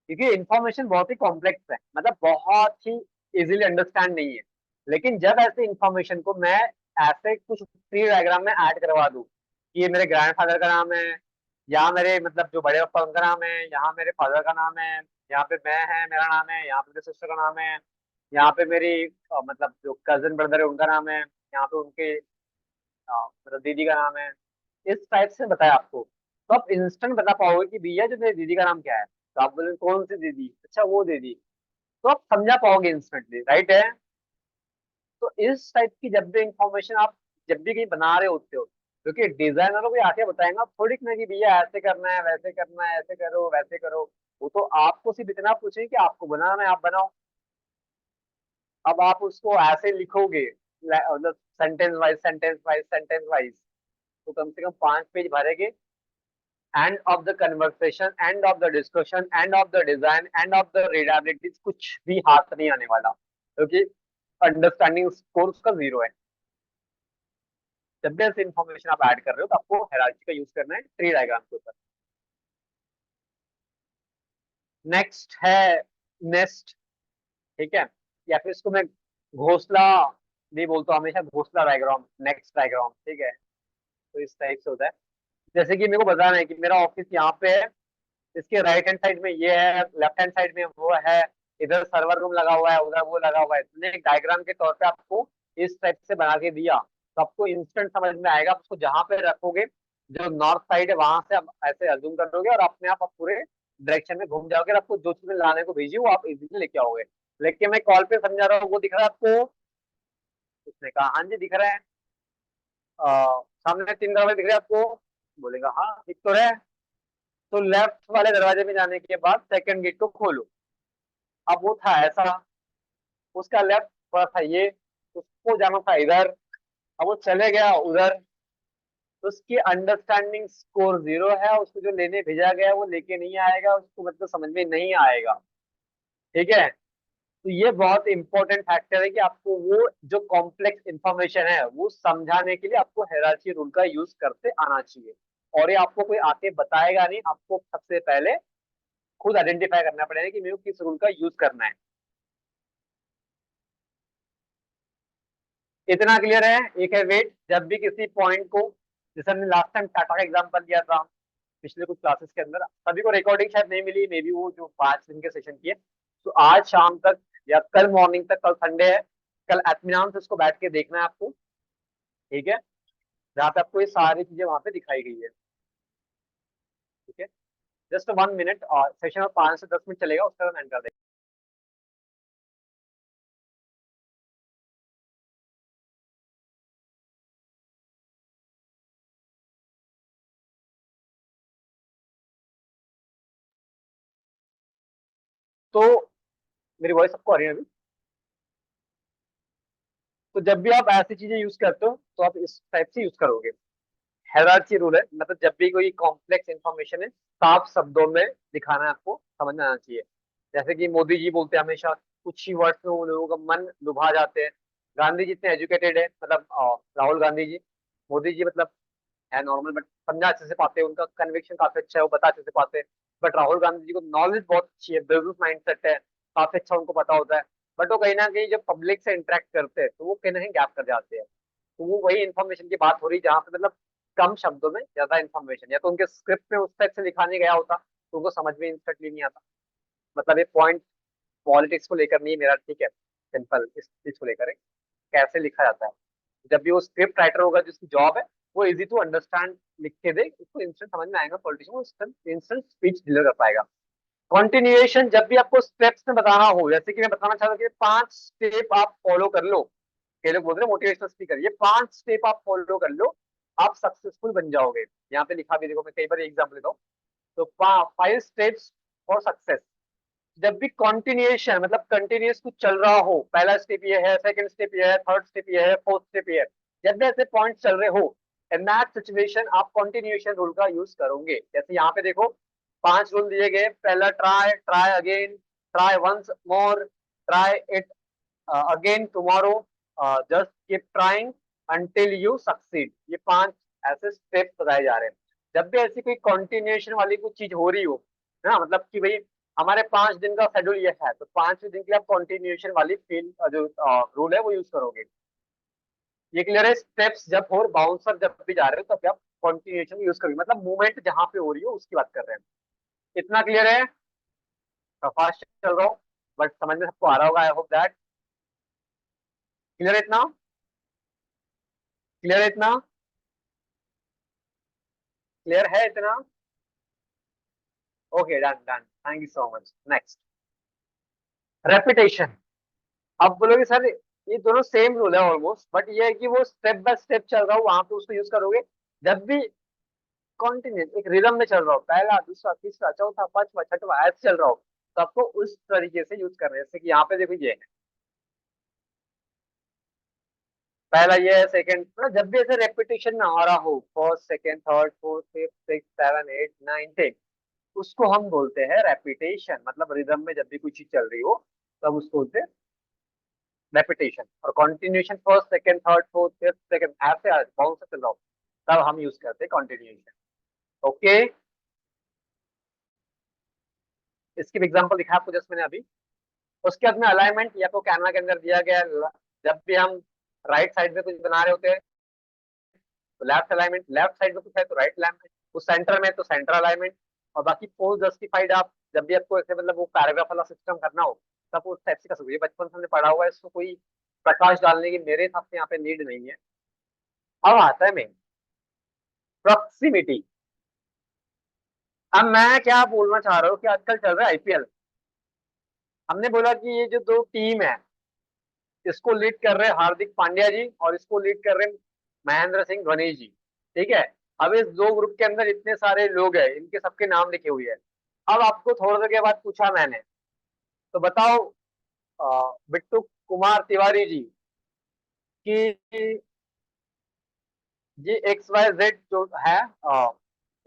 क्योंकि इंफॉर्मेशन बहुत ही कॉम्प्लेक्स है, मतलब बहुत ही इजीली अंडरस्टैंड नहीं है। लेकिन जब ऐसे इंफॉर्मेशन को मैं ऐसे कुछ ट्री डायग्राम में ऐड करवा दूं कि ये मेरे ग्रैंडफादर का नाम है, यहाँ मेरे मतलब जो बड़े पापा उनका नाम है, यहाँ मेरे फादर का नाम है, यहाँ पे मैं है मेरा नाम है, यहाँ पे मेरे सिस्टर का नाम है, यहाँ पे मेरी मतलब जो कजन ब्रदर है उनका नाम है, यहाँ पे उनके मतलब दीदी का नाम है, इस टाइप से बताया आपको, तो आप इंस्टेंट बता पाओगे कि भैया जो मेरी दीदी का नाम क्या है। तो आप बोले कौन सी दीदी, अच्छा वो दीदी, तो आप समझा पाओगे इंस्टेंटली, राइट है। तो इस टाइप की जब भी इंफॉर्मेशन आप जब भी कहीं बना रहे होते हो, क्योंकि डिजाइनरों को आके बताएंगे आप थोड़ी ना कि भैया ऐसे करना है वैसे करना है, ऐसे करो वैसे करो। वो तो आपको सिर्फ इतना पूछेंगे कि आपको बनाना है, आप बनाओ। अब आप उसको ऐसे लिखोगे मतलब सेंटेंस वाइज, तो कम से कम 5 पेज भरेंगे। End of the conversation, end of the discussion, end of the design, end of the readability, कुछ भी हाथ नहीं आने वाला, क्योंकि अंडरस्टैंडिंग स्कोर उसका 0 है। जब भी ऐसे इन्फॉर्मेशन आप ऐड कर रहे हो तो आपको हायरार्की का यूज करना है ट्री डायग्राम के ऊपर। नेक्स्ट है नेस्ट, ठीक है। या फिर इसको मैं घोंसला भी बोलता हूँ हमेशा, घोंसला डायग्राम, नेक्स्ट डायग्राम, ठीक है। तो इस टाइप से होता है। जैसे कि मेरे को बताना है कि मेरा ऑफिस यहाँ पे है, इसके राइट हैंड साइड में ये है, लेफ्ट हैंड साइड में वो है, इधर सर्वर रूम लगा हुआ है, उधर वो लगा हुआ है। तुमने एक डायग्राम के तौर पे आपको इस टाइप से बना के दिया तो आपको इंस्टेंट समझ में आएगा। आप उसको जहां पे रखोगे, जो नॉर्थ साइड है वहां से आप ऐसे अज्यूम करोगे और अपने आप पूरे डायरेक्शन में घूम जाओगे, और आपको जो चीज लाने को भेजी वो आप इजीली लेके आओगे। लेकिन मैं कॉल पे समझा रहा हूँ, वो दिख रहा है आपको? उसने कहा हाँ जी दिख रहा है। सामने 3 दरवाजे दिख रहे हैं आपको? बोलेगा हाँ दिख तो रहे हैं। तो लेफ्ट वाले दरवाजे में जाने के बाद सेकंड गेट को खोलो। अब वो था ऐसा, उसका लेफ्ट थोड़ा था ये, उसको जाना था इधर, अब वो चले गया उधर, तो उसकी अंडरस्टैंडिंग स्कोर 0 है। उसको जो लेने भेजा गया है वो लेके नहीं आएगा, उसको मतलब समझ में नहीं आएगा। ठीक है। तो ये बहुत इंपॉर्टेंट फैक्टर है कि आपको वो जो कॉम्प्लेक्स इंफॉर्मेशन है वो समझाने के लिए आपको हायरार्की रूल का यूज करते आना चाहिए। और ये आपको कोई आके बताएगा नहीं, आपको सबसे पहले खुद आइडेंटिफाई करना पड़ेगा कि मेरे को किस रूल का यूज करना है। इतना क्लियर है। एक है वेट, जब भी किसी पॉइंट को, जैसे हमने लास्ट टाइम टाटा का एग्जांपल लिया था पिछले कुछ क्लासेस के अंदर, सभी को रिकॉर्डिंग शायद नहीं मिली, मे बी वो जो 5 दिन के सेशन की है, तो आज शाम तक या कल मॉर्निंग तक, कल संडे है, कल एतमीनान से इसको बैठ के देखना है आपको। ठीक है। जहाँ पे आपको ये सारी चीजें वहां पे दिखाई गई है। ठीक है। जस्ट 1 मिनट, और सेशन में 5 से 10 मिनट चलेगा, उसका हम एंड कर देंगे। तो मेरी वॉइस सबको आ रही है अभी? तो जब भी आप ऐसी चीजें यूज करते हो तो आप इस टाइप से यूज करोगे। हायरार्की रूल है, मतलब जब भी कोई कॉम्प्लेक्स इंफॉर्मेशन है, साफ शब्दों में दिखाना है, आपको समझ में आना चाहिए। जैसे कि मोदी जी बोलते हैं हमेशा, कुछ ही वर्ड्स में वो लोगों का मन लुभा जाते हैं। गांधी जी इतने एजुकेटेड है, मतलब राहुल गांधी जी, मोदी जी मतलब है नॉर्मल, बट समझा अच्छे से पाते हैं, उनका कन्विक्शन काफी अच्छा है, वो बता अच्छे से पाते हैं। बट राहुल गांधी जी को नॉलेज बहुत अच्छी है, बिजनेस माइंडसेट है, काफी अच्छा उनको पता होता है। बट वो कहीं ना कहीं जब पब्लिक से इंटरेक्ट करते हैं तो वो कहीं ना कहीं गैप कर जाते हैं। तो वो वही इन्फॉर्मेशन की बात हो रही है जहाँ पे मतलब कम शब्दों में ज्यादा इन्फॉर्मेशन, या तो उनके स्क्रिप्ट में उस टाइप से लिखा नहीं गया होता तो उनको समझ में इंस्टेंटली नहीं आता। मतलब ये पॉइंट पॉलिटिक्स को लेकर नहीं है मेरा, ठीक है, सिंपल इस चीज को लेकर है, कैसे लिखा जाता है। जब भी वो स्क्रिप्ट राइटर होगा जिसकी जॉब है वो इजी टू अंडरस्टैंड लिख के दे, उसको इंस्टेंट समझ में आएगा, पॉलिटिशियन वो इंस्टेंट स्पीच डिलीवर कर पाएगा। कंटिन्यूएशन, जब भी आपको स्टेप्स में बताना हो, जैसे कि मैं बताना चाहता हूँ कि 5 स्टेप आप फॉलो कर लो। कई लोग बोल रहे हैं मोटिवेशनल स्पीकर, ये 5 स्टेप आप फॉलो कर लो, आप सक्सेसफुल बन जाओगे। यहाँ पे लिखा भी देखो, मैं कई बार एग्जाम्पल देता हूँ। तो 5 स्टेप्स फॉर सक्सेस। जब भी कॉन्टिन्यूएशन मतलब कंटिन्यूस कुछ चल रहा हो, पहला स्टेप ये है, सेकंड स्टेप ये है, थर्ड स्टेप ये है, फोर्थ स्टेप ये है, जब भी ऐसे पॉइंट चल रहे हो, इन दैट सिचुएशन आप कॉन्टिन्यूएशन रूल का यूज करोगे। जैसे यहाँ पे देखो 5 रूल दिए गए, पहला try, try again, try once more, try it again tomorrow, just keep trying until you succeed. ये 5 ऐसे स्टेप बताए जा रहे हैं। जब भी ऐसी कोई कॉन्टिन्यूएशन वाली कोई चीज हो रही हो ना, मतलब कि भाई हमारे 5 दिन का शेड्यूल ये है, तो 5वें दिन के लिए आप कॉन्टिन्यूएशन वाली फील जो रूल है वो यूज करोगे। ये क्लियर है। स्टेप्स जब हो, बाउंसर जब भी जा रहे हो तब आप कॉन्टिन्यूएशन यूज करोगे, मतलब मूवमेंट जहां पे हो रही हो उसकी बात कर रहे हैं। इतना क्लियर है? फास्ट चल रहा हूँ बट समझ में सबको आ रहा होगा, आई होप दैट क्लियर है इतना। क्लियर है इतना? क्लियर है इतना? Okay, done done, thank you so much. Next, repetition. अब बोलोगे सर ये दोनों सेम रूल है ऑलमोस्ट, बट ये है कि वो स्टेप बाय स्टेप चल रहा हो वहां पे उसको यूज करोगे। जब भी कॉन्टिन्यूस एक रिदम में चल रहा हो, पहला दूसरा तीसरा चौथा पांचवा छठवा ऐसे चल रहा हो, तो आपको उस तरीके से यूज करना है। जैसे कि यहाँ पे देखो ये है, पहला ये है, सेकंड, मतलब जब भी ऐसे रेपिटेशन में आ रहा हो, first second third fourth fifth six seven eight nine ten, उसको हम बोलते हैं रेपिटेशन। मतलब रिदम में जब भी कोई चीज चल रही हो तब उसको बोलते हैं रेपिटेशन। और continuation first second third fourth fifth second ऐसे बाउंस से चल रहा हो तब हम यूज करते हैं कंटिन्यूएशन। ओके। इसकी एग्जांपल दिखा आपको जस्ट मैंने अभी। उसके बाद में अलाइनमेंट, या तो कैनवा के अंदर दिया गया है, जब भी हम राइट साइड में कुछ बना रहे होते हैं तो लेफ्ट अलाइनमेंट, लेफ्ट साइड में कुछ है तो राइट अलाइनमेंट, उस सेंटर में तो सेंटर अलाइनमेंट। और बाकी पोस्ट जस्टिफाइड, आप जब भी आपको ऐसे मतलब वो पैराग्राफ वाला सिस्टम करना हो तब उस टाइप से कर सकते हो। ये बचपन से हमने पढ़ा हुआ है, इसको कोई प्रकाश डालने की मेरे हिसाब से यहाँ पे नीड नहीं है। अब आता है मेन, प्रॉक्सिमिटी। अब मैं क्या बोलना चाह रहा हूँ कि आजकल चल रहा है आईपीएल। हमने बोला कि ये जो दो टीम है, इसको लीड कर रहे हैं हार्दिक पांड्या जी और इसको लीड कर रहे हैं महेंद्र सिंह धोनी जी। ठीक है। अब इस दो ग्रुप के अंदर इतने सारे लोग हैं, इनके सबके नाम लिखे हुए हैं। अब आपको थोड़ी देर के बाद पूछा मैंने, तो बताओ बिट्टू कुमार तिवारी जी कि ये एक्स वाई जेड जो है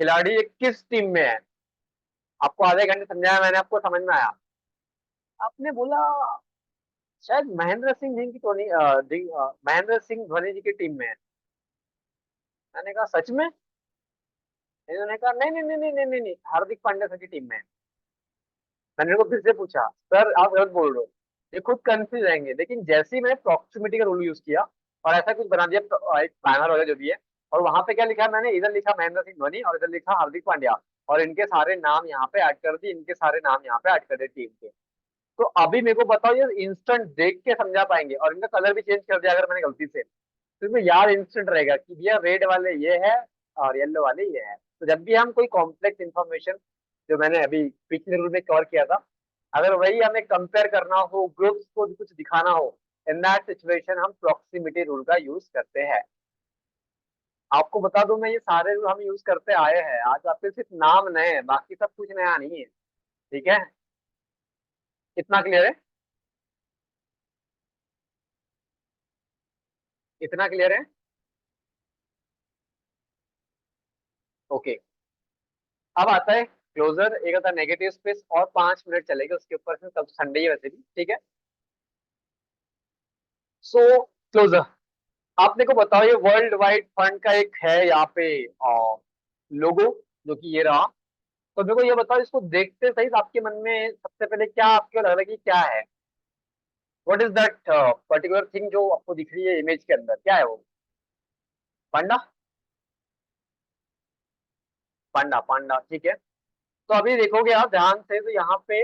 खिलाड़ी, ये किस टीम में है? आपको आधे घंटे समझाया मैंने, आपको समझ में आया? आपने बोला शायद महेंद्र सिंह जी की टोनी महेंद्र सिंह धोनी जी की टीम में है। मैंने कहा सच में? इन्होंने कहा नहीं नहीं नहीं नहीं नहीं नहीं नहीं, हार्दिक पांड्या सर की टीम में है। मैंने उनको फिर से पूछा, सर आप गलत बोल रहे हो। ये खुद कंफ्यूज रहेंगे, लेकिन जैसे ही मैंने प्रॉक्सिमिटी का रूल यूज किया और ऐसा कुछ बना दिया, एक बैनर वगैरह जो भी है, और वहां पे क्या लिखा है, मैंने इधर लिखा महेंद्र सिंह धोनी और इधर लिखा हार्दिक पांड्या, और इनके सारे नाम यहाँ पे ऐड कर दिए, इनके सारे नाम यहाँ पे ऐड कर दिए टीम के। तो अभी मेरे को बताओ, ये इंस्टेंट देख के समझा पाएंगे? और इनका कलर भी चेंज कर दिया अगर मैंने गलती से, तो इसमें यार इंस्टेंट रहेगा कि भैया रेड वाले ये है और येलो वाले ये है। तो जब भी हम कोई कॉम्प्लेक्स इंफॉर्मेशन, जो मैंने अभी पिछले रूल में कवर किया था, अगर वही हमें कंपेयर करना हो, ग्रुप्स को कुछ दिखाना हो, इन दैट सिचुएशन हम प्रॉक्सिमिटी रूल का यूज करते हैं। आपको बता दूं, मैं ये सारे रूल हम यूज करते आए हैं, आज आपके सिर्फ नाम नए हैं, बाकी सब कुछ नया नहीं है। ठीक है, इतना क्लियर है? इतना क्लियर है? ओके। अब आता है क्लोजर, एक आता है नेगेटिव स्पेस, और 5 मिनट चलेगा उसके ऊपर, फिर कल संडे ही वैसे भी, ठीक है। सो क्लोजर, आप मेरे को बताओ, ये वर्ल्ड वाइड फंड का एक है यहाँ पे लोगो, जो कि ये रहा। तो मेरे को ये बताओ, इसको देखते सही आपके मन में सबसे पहले क्या आपको लग रहा है कि क्या है? What is that particular thing जो आपको दिख रही है इमेज के अंदर, क्या है वो? पांडा? पांडा, पांडा, ठीक है। तो अभी देखोगे आप ध्यान से, तो यहाँ पे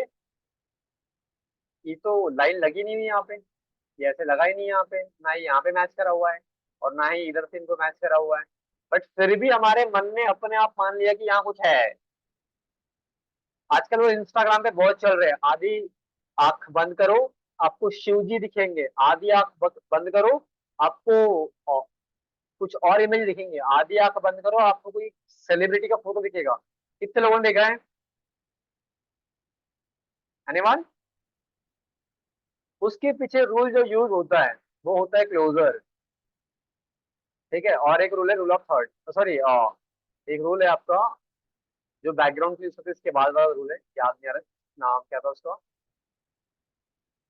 ये तो लाइन लगी नहीं हुई यहाँ पे, ये ऐसे लगा ही नहीं यहाँ पे, ना ही यहाँ पे मैच करा हुआ है और ना ही इधर से इनको मैच करा हुआ है। बट फिर भी हमारे मन ने अपने आप मान लिया कि यहाँ कुछ है। आजकल वो इंस्टाग्राम पे बहुत चल रहे हैं, आधी आंख बंद करो आपको शिव जी दिखेंगे, आधी आंख बंद करो आपको कुछ और इमेज दिखेंगे, आधी आंख बंद करो आपको कोई सेलिब्रिटी का फोटो दिखेगा। कितने लोगों ने देखा है? एनीवन? उसके पीछे रूल जो यूज होता है वो होता है क्लोजर। ठीक है, और एक रूल है रूल ऑफ थर्ड, सॉरी एक रूल है आपका जो बैकग्राउंड यूज होता है, इसके बाद वाला रूल है, याद नहीं आ रहा नाम क्या था उसका,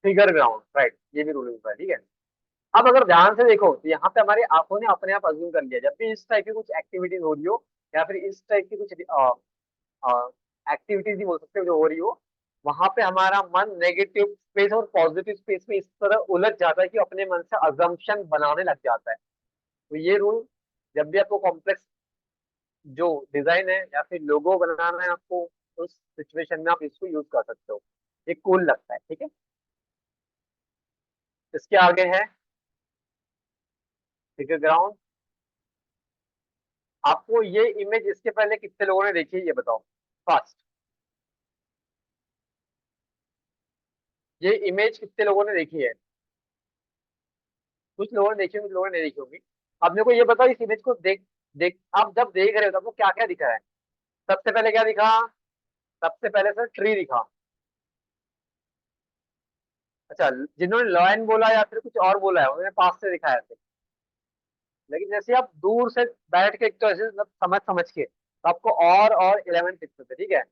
फिगर ग्राउंड, राइट, ये भी रूल होता है, ठीक है। अब अगर ध्यान से देखो तो यहाँ पे हमारी आंखों ने अपने आप अज्यूम कर लिया, जब भी इस टाइप की कुछ एक्टिविटीज हो रही हो, या फिर इस टाइप की कुछ एक्टिविटीज ही बोल सकते हो जो हो रही हो, वहां पे हमारा मन नेगेटिव स्पेस और पॉजिटिव स्पेस में इस तरह उलझ जाता है कि अपने मन से अजम्पशन बनाने लग जाता है। तो ये रूल, जब भी आपको कॉम्प्लेक्स जो डिजाइन है या फिर लोगो बनाना है आपको, उस सिचुएशन में आप इसको यूज कर सकते हो, ये कूल लगता है, ठीक है। इसके आगे है फिगर ग्राउंड। आपको ये इमेज इसके पहले कितने लोगों ने देखी है ये बताओ फास्ट। ये इमेज कितने लोगों ने देखी है? कुछ लोगों ने देखी होगी, कुछ लोगों ने नहीं देखी होगी। अब मेरे को ये बताओ, इस इमेज को देख देख आप जब देख रहे हो तो आपको क्या क्या दिखा है? सबसे पहले क्या दिखा? सबसे पहले सर ट्री दिखा। अच्छा, जिन्होंने लॉयन बोला या फिर कुछ और बोला है उन्होंने पास से दिखाया थे, लेकिन जैसे आप दूर से बैठ के एक तो ऐसे मतलब समझ समझ के, तो आपको और एलिमेंट दिखते थे, ठीक है।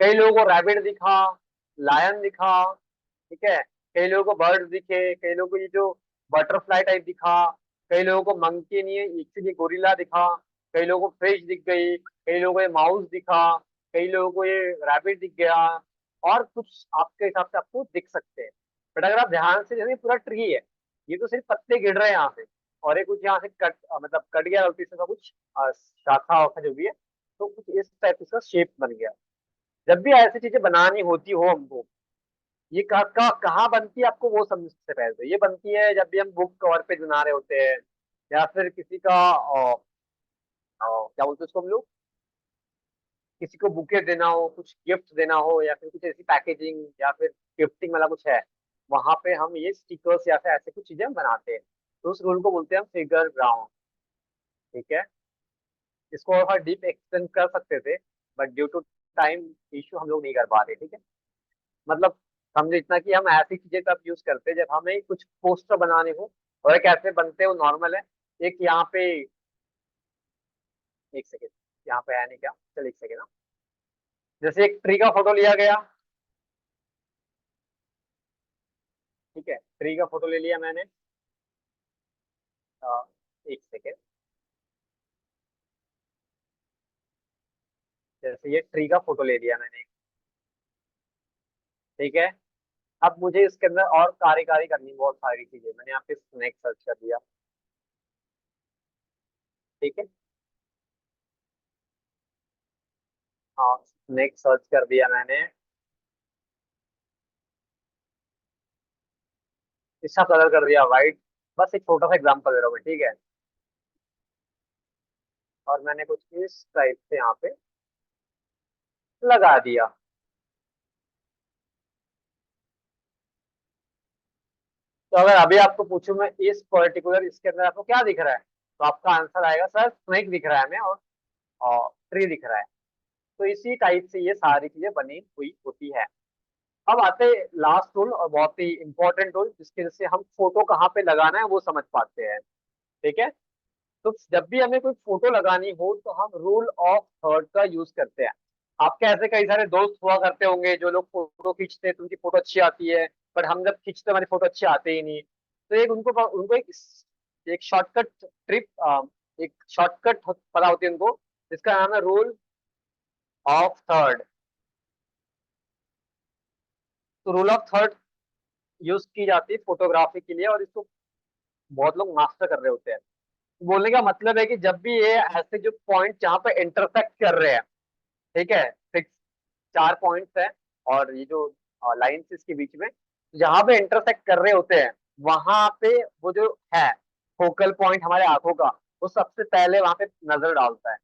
कई लोगों को रैबिट दिखा, लायन दिखा, ठीक है। कई लोगों को बर्ड दिखे, कई लोगों को ये जो बटरफ्लाई टाइप दिखा, कई लोगों को मंकी नहीं है एक्चुअली गोरिल्ला दिखा, कई लोगों को फिश दिख गई, कई लोगों को ये माउस दिखा, कई लोगों को ये रैबिट दिख गया, और कुछ आपके हिसाब से आपको दिख सकते हैं। बट अगर आप ध्यान से, जैसे पूरा ट्री है, ये तो सिर्फ पत्ते गिर रहे हैं यहाँ से, और ये कुछ यहाँ से कट मतलब कट गया गलती से, कुछ शाखा वाखा जो भी है, तो कुछ इस टाइप इसका शेप बन गया। जब भी ऐसी चीजें बनानी होती हो हमको, ये कहाँ बनती है आपको वो समझने से पहले, तो ये बनती है जब भी हम बुक कवर पे बना रहे होते हैं, या फिर किसी का क्या बोलते हैं उसको हम लोग, किसी को बुके देना हो, कुछ गिफ्ट देना हो, या फिर कुछ ऐसी पैकेजिंग या फिर गिफ्टिंग वाला कुछ है, वहां पे हम ये स्टिकर्स या फिर ऐसे कुछ चीजें हम बनाते हैं। तो उस रूल को बोलते हैं हम फिगर ग्राउंड, ठीक है। इसको और डीप एक्सटेंड कर सकते थे, but due to time issue हम लोग नहीं कर पा रहे, ठीक है। मतलब समझे इतना कि हम ऐसी चीजें तब यूज करते हैं जब हमें कुछ पोस्टर बनाने हो, और कैसे बनते हो नॉर्मल है। एक यहाँ पे, एक सेकेंड, यहाँ पे है नहीं क्या, चल एक सेकेंड ना। जैसे एक ट्री का फोटो लिया गया, ठीक है, ट्री का फोटो ले लिया मैंने। अ, एक सेकेंड, जैसे ये ट्री का फोटो ले लिया मैंने, ठीक है। अब मुझे इसके अंदर और कार्यकारी करनी है, बहुत सारी चीजें। मैंने यहाँ पे स्नैक सर्च कर दिया, ठीक है। हाँ, स्नैक सर्च कर दिया मैंने। इसका कलर कर दिया व्हाइट। बस एक छोटा सा एग्जांपल दे रहा हूँ मैं, ठीक है। और मैंने कुछ इस टाइप से यहाँ पे लगा दिया। तो अगर अभी आपको पूछूं मैं इस पर्टिकुलर इसके अंदर आपको क्या दिख रहा है, तो आपका आंसर आएगा सर स्नेक दिख रहा है हमें, और ट्री दिख रहा है। तो इसी टाइप से ये सारी चीजें बनी हुई होती है। अब आते लास्ट रूल, और बहुत ही इंपॉर्टेंट रूल, जिसके वजह से हम फोटो कहाँ पे लगाना है वो समझ पाते हैं, ठीक है। तो जब भी हमें कोई फोटो लगानी हो तो हम रूल ऑफ थर्ड का यूज करते हैं। आपके ऐसे कई सारे दोस्त हुआ करते होंगे जो लोग फोटो खींचते हैं तो उनकी फोटो अच्छी आती है, बट हम जब खींचते हमारी फोटो अच्छी आते ही नहीं। तो एक उनको उनको एक शॉर्टकट ट्रिप, एक शॉर्टकट पता होती है उनको, जिसका नाम है रूल ऑफ थर्ड। तो रूल ऑफ थर्ड यूज की जाती है फोटोग्राफी के लिए, और इसको बहुत लोग मास्टर कर रहे होते हैं। बोलने का मतलब है कि जब भी ये ऐसे जो पॉइंट जहाँ पे इंटरसेक्ट कर रहे हैं, ठीक है, सिक्स, चार पॉइंट्स हैं, और ये जो लाइन्स इसके बीच में जहां पे इंटरसेक्ट कर रहे होते हैं, वहां पे वो जो है फोकल पॉइंट हमारे आंखों का, वो सबसे पहले वहां पे नजर डालता है।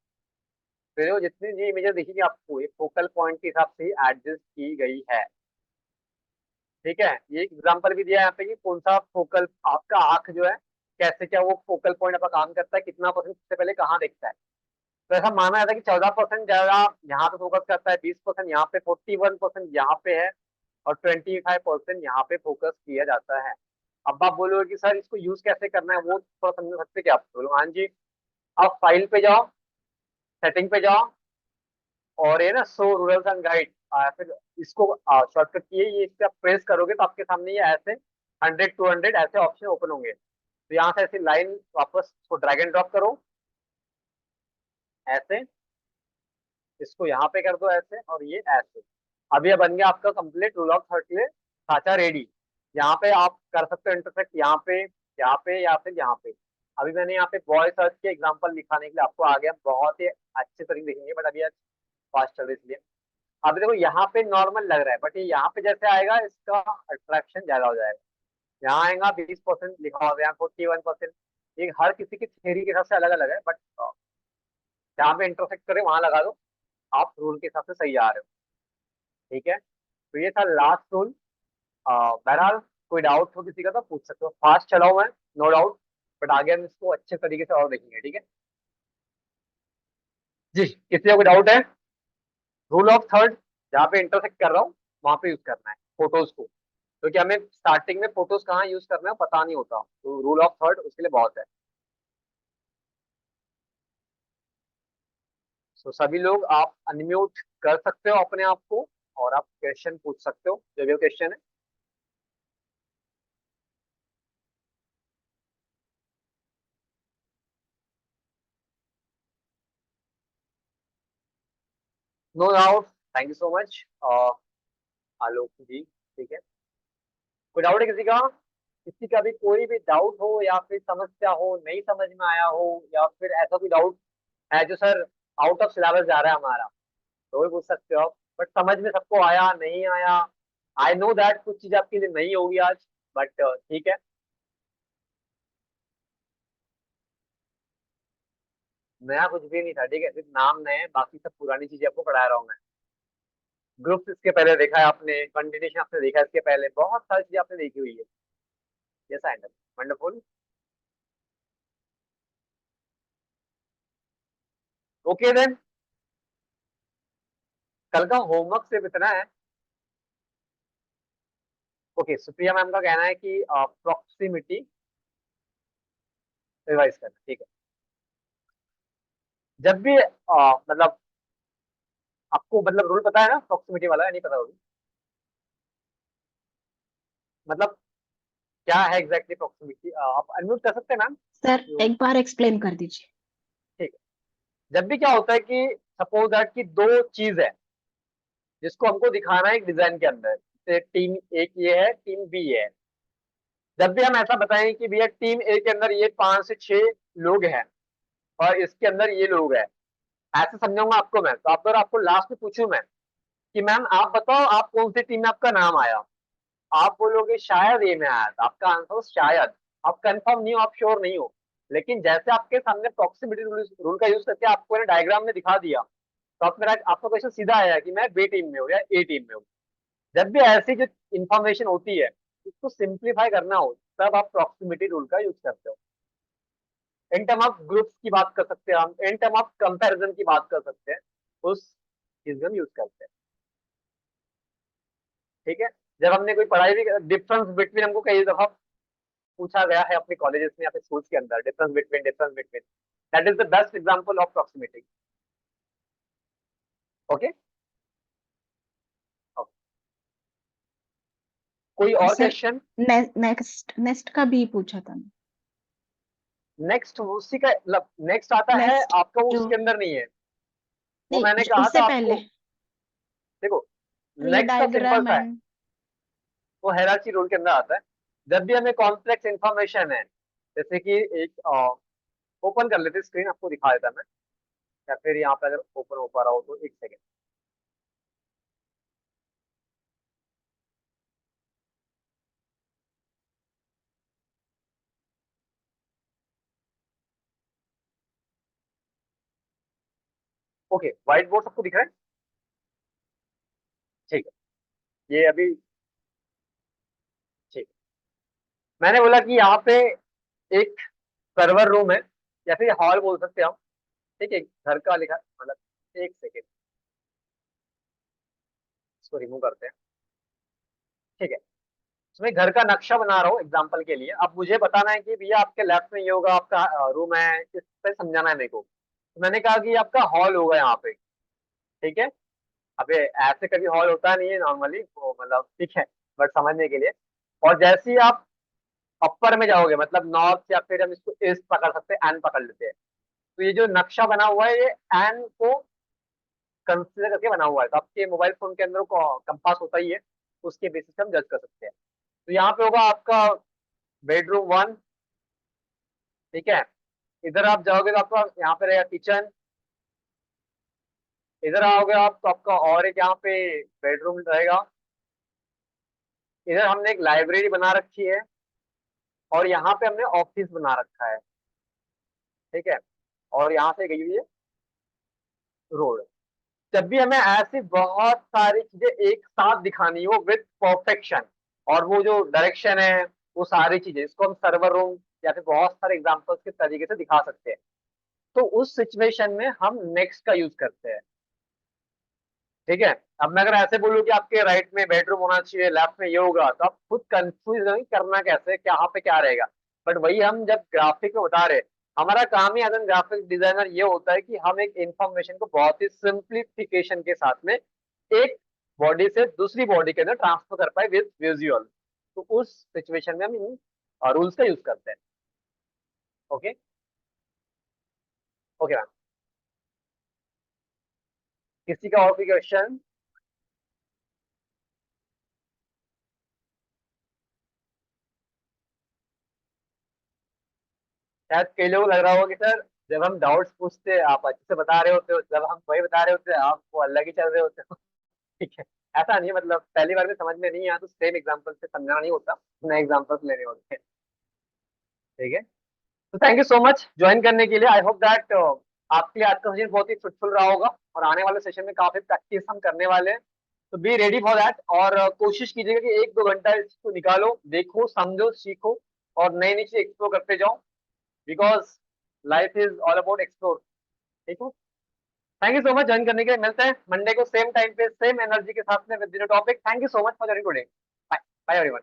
फिर वो जितनी जी इमेजेस दिखेगी आपको, ये फोकल पॉइंट के हिसाब से एडजस्ट की गई है, ठीक है। ये एग्जांपल भी दिया है यहाँ पे कि कौन सा फोकल आपका आंख जो है, कैसे क्या वो फोकल पॉइंट आपका काम करता है, कितना परसेंट सबसे पहले कहाँ देखता है। तो ऐसा माना जाता है कि 14% ज्यादा यहाँ पे फोकस करता है, 20% यहाँ पे, 41% यहाँ पे है, और 25% यहाँ पे फोकस किया जाता है। अब आप बोलोगे कि सर इसको यूज कैसे करना है, वो थोड़ा समझ सकते क्या आप, बोलो हाँ जी। आप फाइल पे जाओ, सेटिंग पे जाओ, और ये ना शो रूरल्स एंड गाइड, फिर इसको शॉर्टकट किए, ये इस पे आप प्रेस करोगे तो आपके सामने ये ऐसे 100 200 ऐसे ऑप्शन ओपन होंगे। तो यहाँ से ऐसी लाइन वापस इसको ड्रैग एंड ड्रॉप करो, ऐसे इसको यहाँ पे कर दो ऐसे, और ये ऐसे। अब ये बन गया आपका कंप्लीट रूल ऑफ थर्ड के लिए साचा रेडी। यहाँ पे आप कर सकते हो इंटरसेक्ट, यहाँ पे, यहाँ पे, या फिर यहाँ पे। अभी मैंने यहाँ पे बॉय सर्च के एग्जांपल दिखाने के लिए आपको आ गया, बहुत ही अच्छे तरीके देखेंगे, बट अभी आज फास्ट चल रही है इसलिए। अभी देखो यहाँ पे नॉर्मल लग रहा है, बट ये यहाँ पे जैसे आएगा इसका अट्रैक्शन ज्यादा हो जाएगा। यहाँ आएगा 20% लिखा होगा, यहाँ 41%। ये हर किसी की थ्योरी के हिसाब से अलग अलग है, बट जहाँ पे इंटरसेक्ट करे वहां लगा दो, आप रूल के हिसाब से सही आ रहे हो, ठीक है। तो ये था लास्ट रूल। बहरहाल कोई डाउट हो किसी का तो पूछ सकते हो, फास्ट चलाओ मैं, नो डाउट, बट आगे हम इसको अच्छे तरीके से और देखेंगे, ठीक है जी। किसी का कोई डाउट है? रूल ऑफ थर्ड, जहाँ पे इंटरसेक्ट कर रहा हूँ वहां पे यूज करना है फोटोज को, क्योंकि हमें स्टार्टिंग में फोटोज कहाँ यूज करना है पता नहीं होता, तो रूल ऑफ थर्ड उसके लिए बहुत है। तो सभी लोग आप अनम्यूट कर सकते हो अपने आप को, और आप क्वेश्चन पूछ सकते हो जो भी क्वेश्चन है। No doubt, thank you so much Alok ji, ठीक है। कोई डाउट है किसी का? किसी का भी कोई भी डाउट हो, या फिर समस्या हो, नहीं समझ में आया हो, या फिर ऐसा कोई डाउट है जो सर आउट ऑफ सिलेबस जा रहा है हमारा, तो भी पूछ सकते हो आप। बट समझ में सबको आया नहीं आया, आई नो दैट कुछ चीज आपके लिए नहीं होगी आज, बट ठीक है। नया कुछ भी नहीं था, ठीक है, सिर्फ नाम नए हैं, बाकी सब पुरानी चीजें आपको पढ़ा रहा हूँ मैं। ग्रुप्स इसके पहले देखा है आपने, कंटिन्यूशन आपने देखा है, इसके पहले बहुत सारी चीजें आपने देखी हुई है। Yes I wonderful. Okay then, कल का होमवर्क सिर्फ इतना है। ओके, सुप्रिया मैम का कहना है कि प्रॉक्सिमिटी रिवाइज करना, ठीक है। जब भी मतलब आपको मतलब रूल पता है ना प्रॉक्सिमिटी वाला, या नहीं पता होगी? मतलब क्या है एग्जैक्टली प्रॉक्सिमिटी, आप अनम्यूट कर सकते हैं मैम? सर एक बार एक्सप्लेन कर दीजिए। ठीक है। जब भी क्या होता है कि सपोज दैट कि दो चीज है जिसको हमको दिखाना है एक डिजाइन के अंदर, जैसे टीम ए की ये है, टीम बी ये है। जब भी हम ऐसा बताएं कि भैया टीम ए के अंदर ये 5 से 6 लोग हैं और इसके अंदर ये लोग हैं, ऐसे समझाऊंगा आपको मैं। तो आप अगर आपको लास्ट में पूछूं मैं कि मैम आप बताओ आप कौन सी टीम में आपका नाम आया, आप बोलोगे शायद ए में आया था, आपका आंसर हो शायद। आप कंफर्म नहीं हो, आप श्योर नहीं हो। लेकिन जैसे आपके सामने प्रॉक्सिमिटी रूल का यूज करके आपको डायग्राम में दिखा दिया, तो आप मेरा आपका क्वेश्चन सीधा आया कि मैं बी टीम में हूँ या ए टीम में हूँ। जब भी ऐसी जो इंफॉर्मेशन होती है उसको सिंप्लीफाई करना हो, तब आप प्रॉक्सिमिटी रूल का यूज करते हो। इन टर्म ऑफ ग्रुप्स की बात कर सकते हैं हम, इन टर्म ऑफ कंपैरिजन की बात कर सकते हैं, उस चीज में हम यूज करते हैं। ठीक है। जब हमने कोई पढ़ाई भी, डिफरेंस बिटवीन हमको कई दफा पूछा गया है अपने कॉलेजेस में या फिर स्कूल्स के अंदर, difference between, that is the best example of proximity. Okay. कोई और सर क्वेश्चन? नेक्स्ट नेक्स्ट का भी पूछा था। नेक्स्ट उसी का मतलब नेक्स्ट आता है नेक्स्ट आपका, वो जो उसके अंदर नहीं है। वो मैंने नहीं कहा उससे था पहले आपको, देखो ट्री नेक्स्ट का सिंपल डायग्राम सा है, एंड वो हायरार्की रूल के अंदर आता है। जब भी हमें कॉम्प्लेक्स इंफॉर्मेशन है, जैसे कि एक ओपन कर लेते स्क्रीन, आपको दिखा देता मैं, या फिर यहाँ पे अगर ओपन हो पा रहा हो तो एक सेकेंड। ओके, व्हाइट बोर्ड सबको दिख रहा है? ठीक है, ये अभी ठीक है। मैंने बोला कि यहाँ पे एक सर्वर रूम है, या फिर हॉल बोल सकते हैं हम। ठीक है, घर का लिखा मतलब, एक सेकेंड, इसको रिमूव करते हैं। ठीक है, इसमें घर का नक्शा बना रहा हूँ एग्जाम्पल के लिए। अब मुझे बताना है कि भैया आपके लेफ्ट में ये होगा आपका रूम है, इस पे समझाना है मेरे को। तो मैंने कहा कि आपका हॉल होगा यहाँ पे। ठीक है। अबे ऐसे कभी हॉल होता नहीं है नॉर्मली, वो मतलब ठीक है, बट समझने के लिए। और जैसे ही आप अपर में जाओगे, मतलब नॉर्थ, या फिर हम इसको ईस्ट पकड़ सकते हैं, एन पकड़ लेते हैं। तो ये जो नक्शा बना हुआ है, ये एन को कंसिडर करके बना हुआ है। तो आपके मोबाइल फोन के अंदर कंपास होता ही है, उसके बेसिस पे हम जज कर सकते हैं। तो यहाँ पे होगा आपका बेडरूम 1। ठीक है। इधर आप जाओगे तो आपका यहाँ पे रहेगा किचन। इधर आओगे आप तो आपका और एक यहाँ पे बेडरूम रहेगा। इधर हमने एक लाइब्रेरी बना रखी है, और यहाँ पे हमने ऑफिस बना रखा है। ठीक है। और यहाँ से गई हुई है रोड। जब भी हमें ऐसी बहुत सारी चीजें एक साथ दिखानी हो विथ परफेक्शन, और वो जो डायरेक्शन है, वो सारी चीजें, इसको हम सर्वर रूम या फिर बहुत सारे एग्जांपल्स के तरीके से दिखा सकते हैं। तो उस सिचुएशन में हम नेक्स्ट का यूज करते हैं। ठीक है। अब मैं अगर ऐसे बोलूं कि आपके राइट में बेडरूम होना चाहिए, लेफ्ट में ये होगा, तो आप खुद कंफ्यूज नहीं करना कैसे, क्या यहाँ पे क्या रहेगा। बट वही हम जब ग्राफिक में बता रहे, हमारा काम ही एज एन ग्राफिक डिजाइनर ये होता है कि हम एक इंफॉर्मेशन को बहुत ही सिंप्लीफिकेशन के साथ में एक बॉडी से दूसरी बॉडी के अंदर ट्रांसफर कर पाए विद विजुअल। तो उस सिचुएशन में हम इन रूल्स का यूज करते हैं। ओके। ओके मैम, किसी का और कोई क्वेश्चन? शायद कई लोग लग रहा होगा कि सर जब हम डाउट्स पूछते हैं आप अच्छे से बता रहे होते हो, जब हम वही बता रहे होते हैं आप वो अलग ही चल रहे होते हो। ठीक है। ऐसा नहीं है, मतलब पहली बार में समझ में नहीं आया तो सेम एग्जांपल से समझाना नहीं होता, नए एग्जांपल्स लेने होते हैं। ठीक है। तो thank you so much join करने के लिए। आई होप दैट आपके लिए आज का सेशन बहुत ही फ्रूटफुल रहा होगा, और आने वाले सेशन में काफी प्रैक्टिस हम करने वाले हैं। तो बी रेडी फॉर दैट, और कोशिश कीजिएगा कि 1-2 घंटा इसको निकालो, देखो, समझो, सीखो, और नई नई चीज एक्सप्लोर करते जाओ, because life is all about explore. ठीक है। Thank you so much join करने के लिए। मिलते हैं मंडे को सेम टाइम पे सेम एनर्जी के साथ में with new topic. Thank you so much for joining today. Bye bye everyone.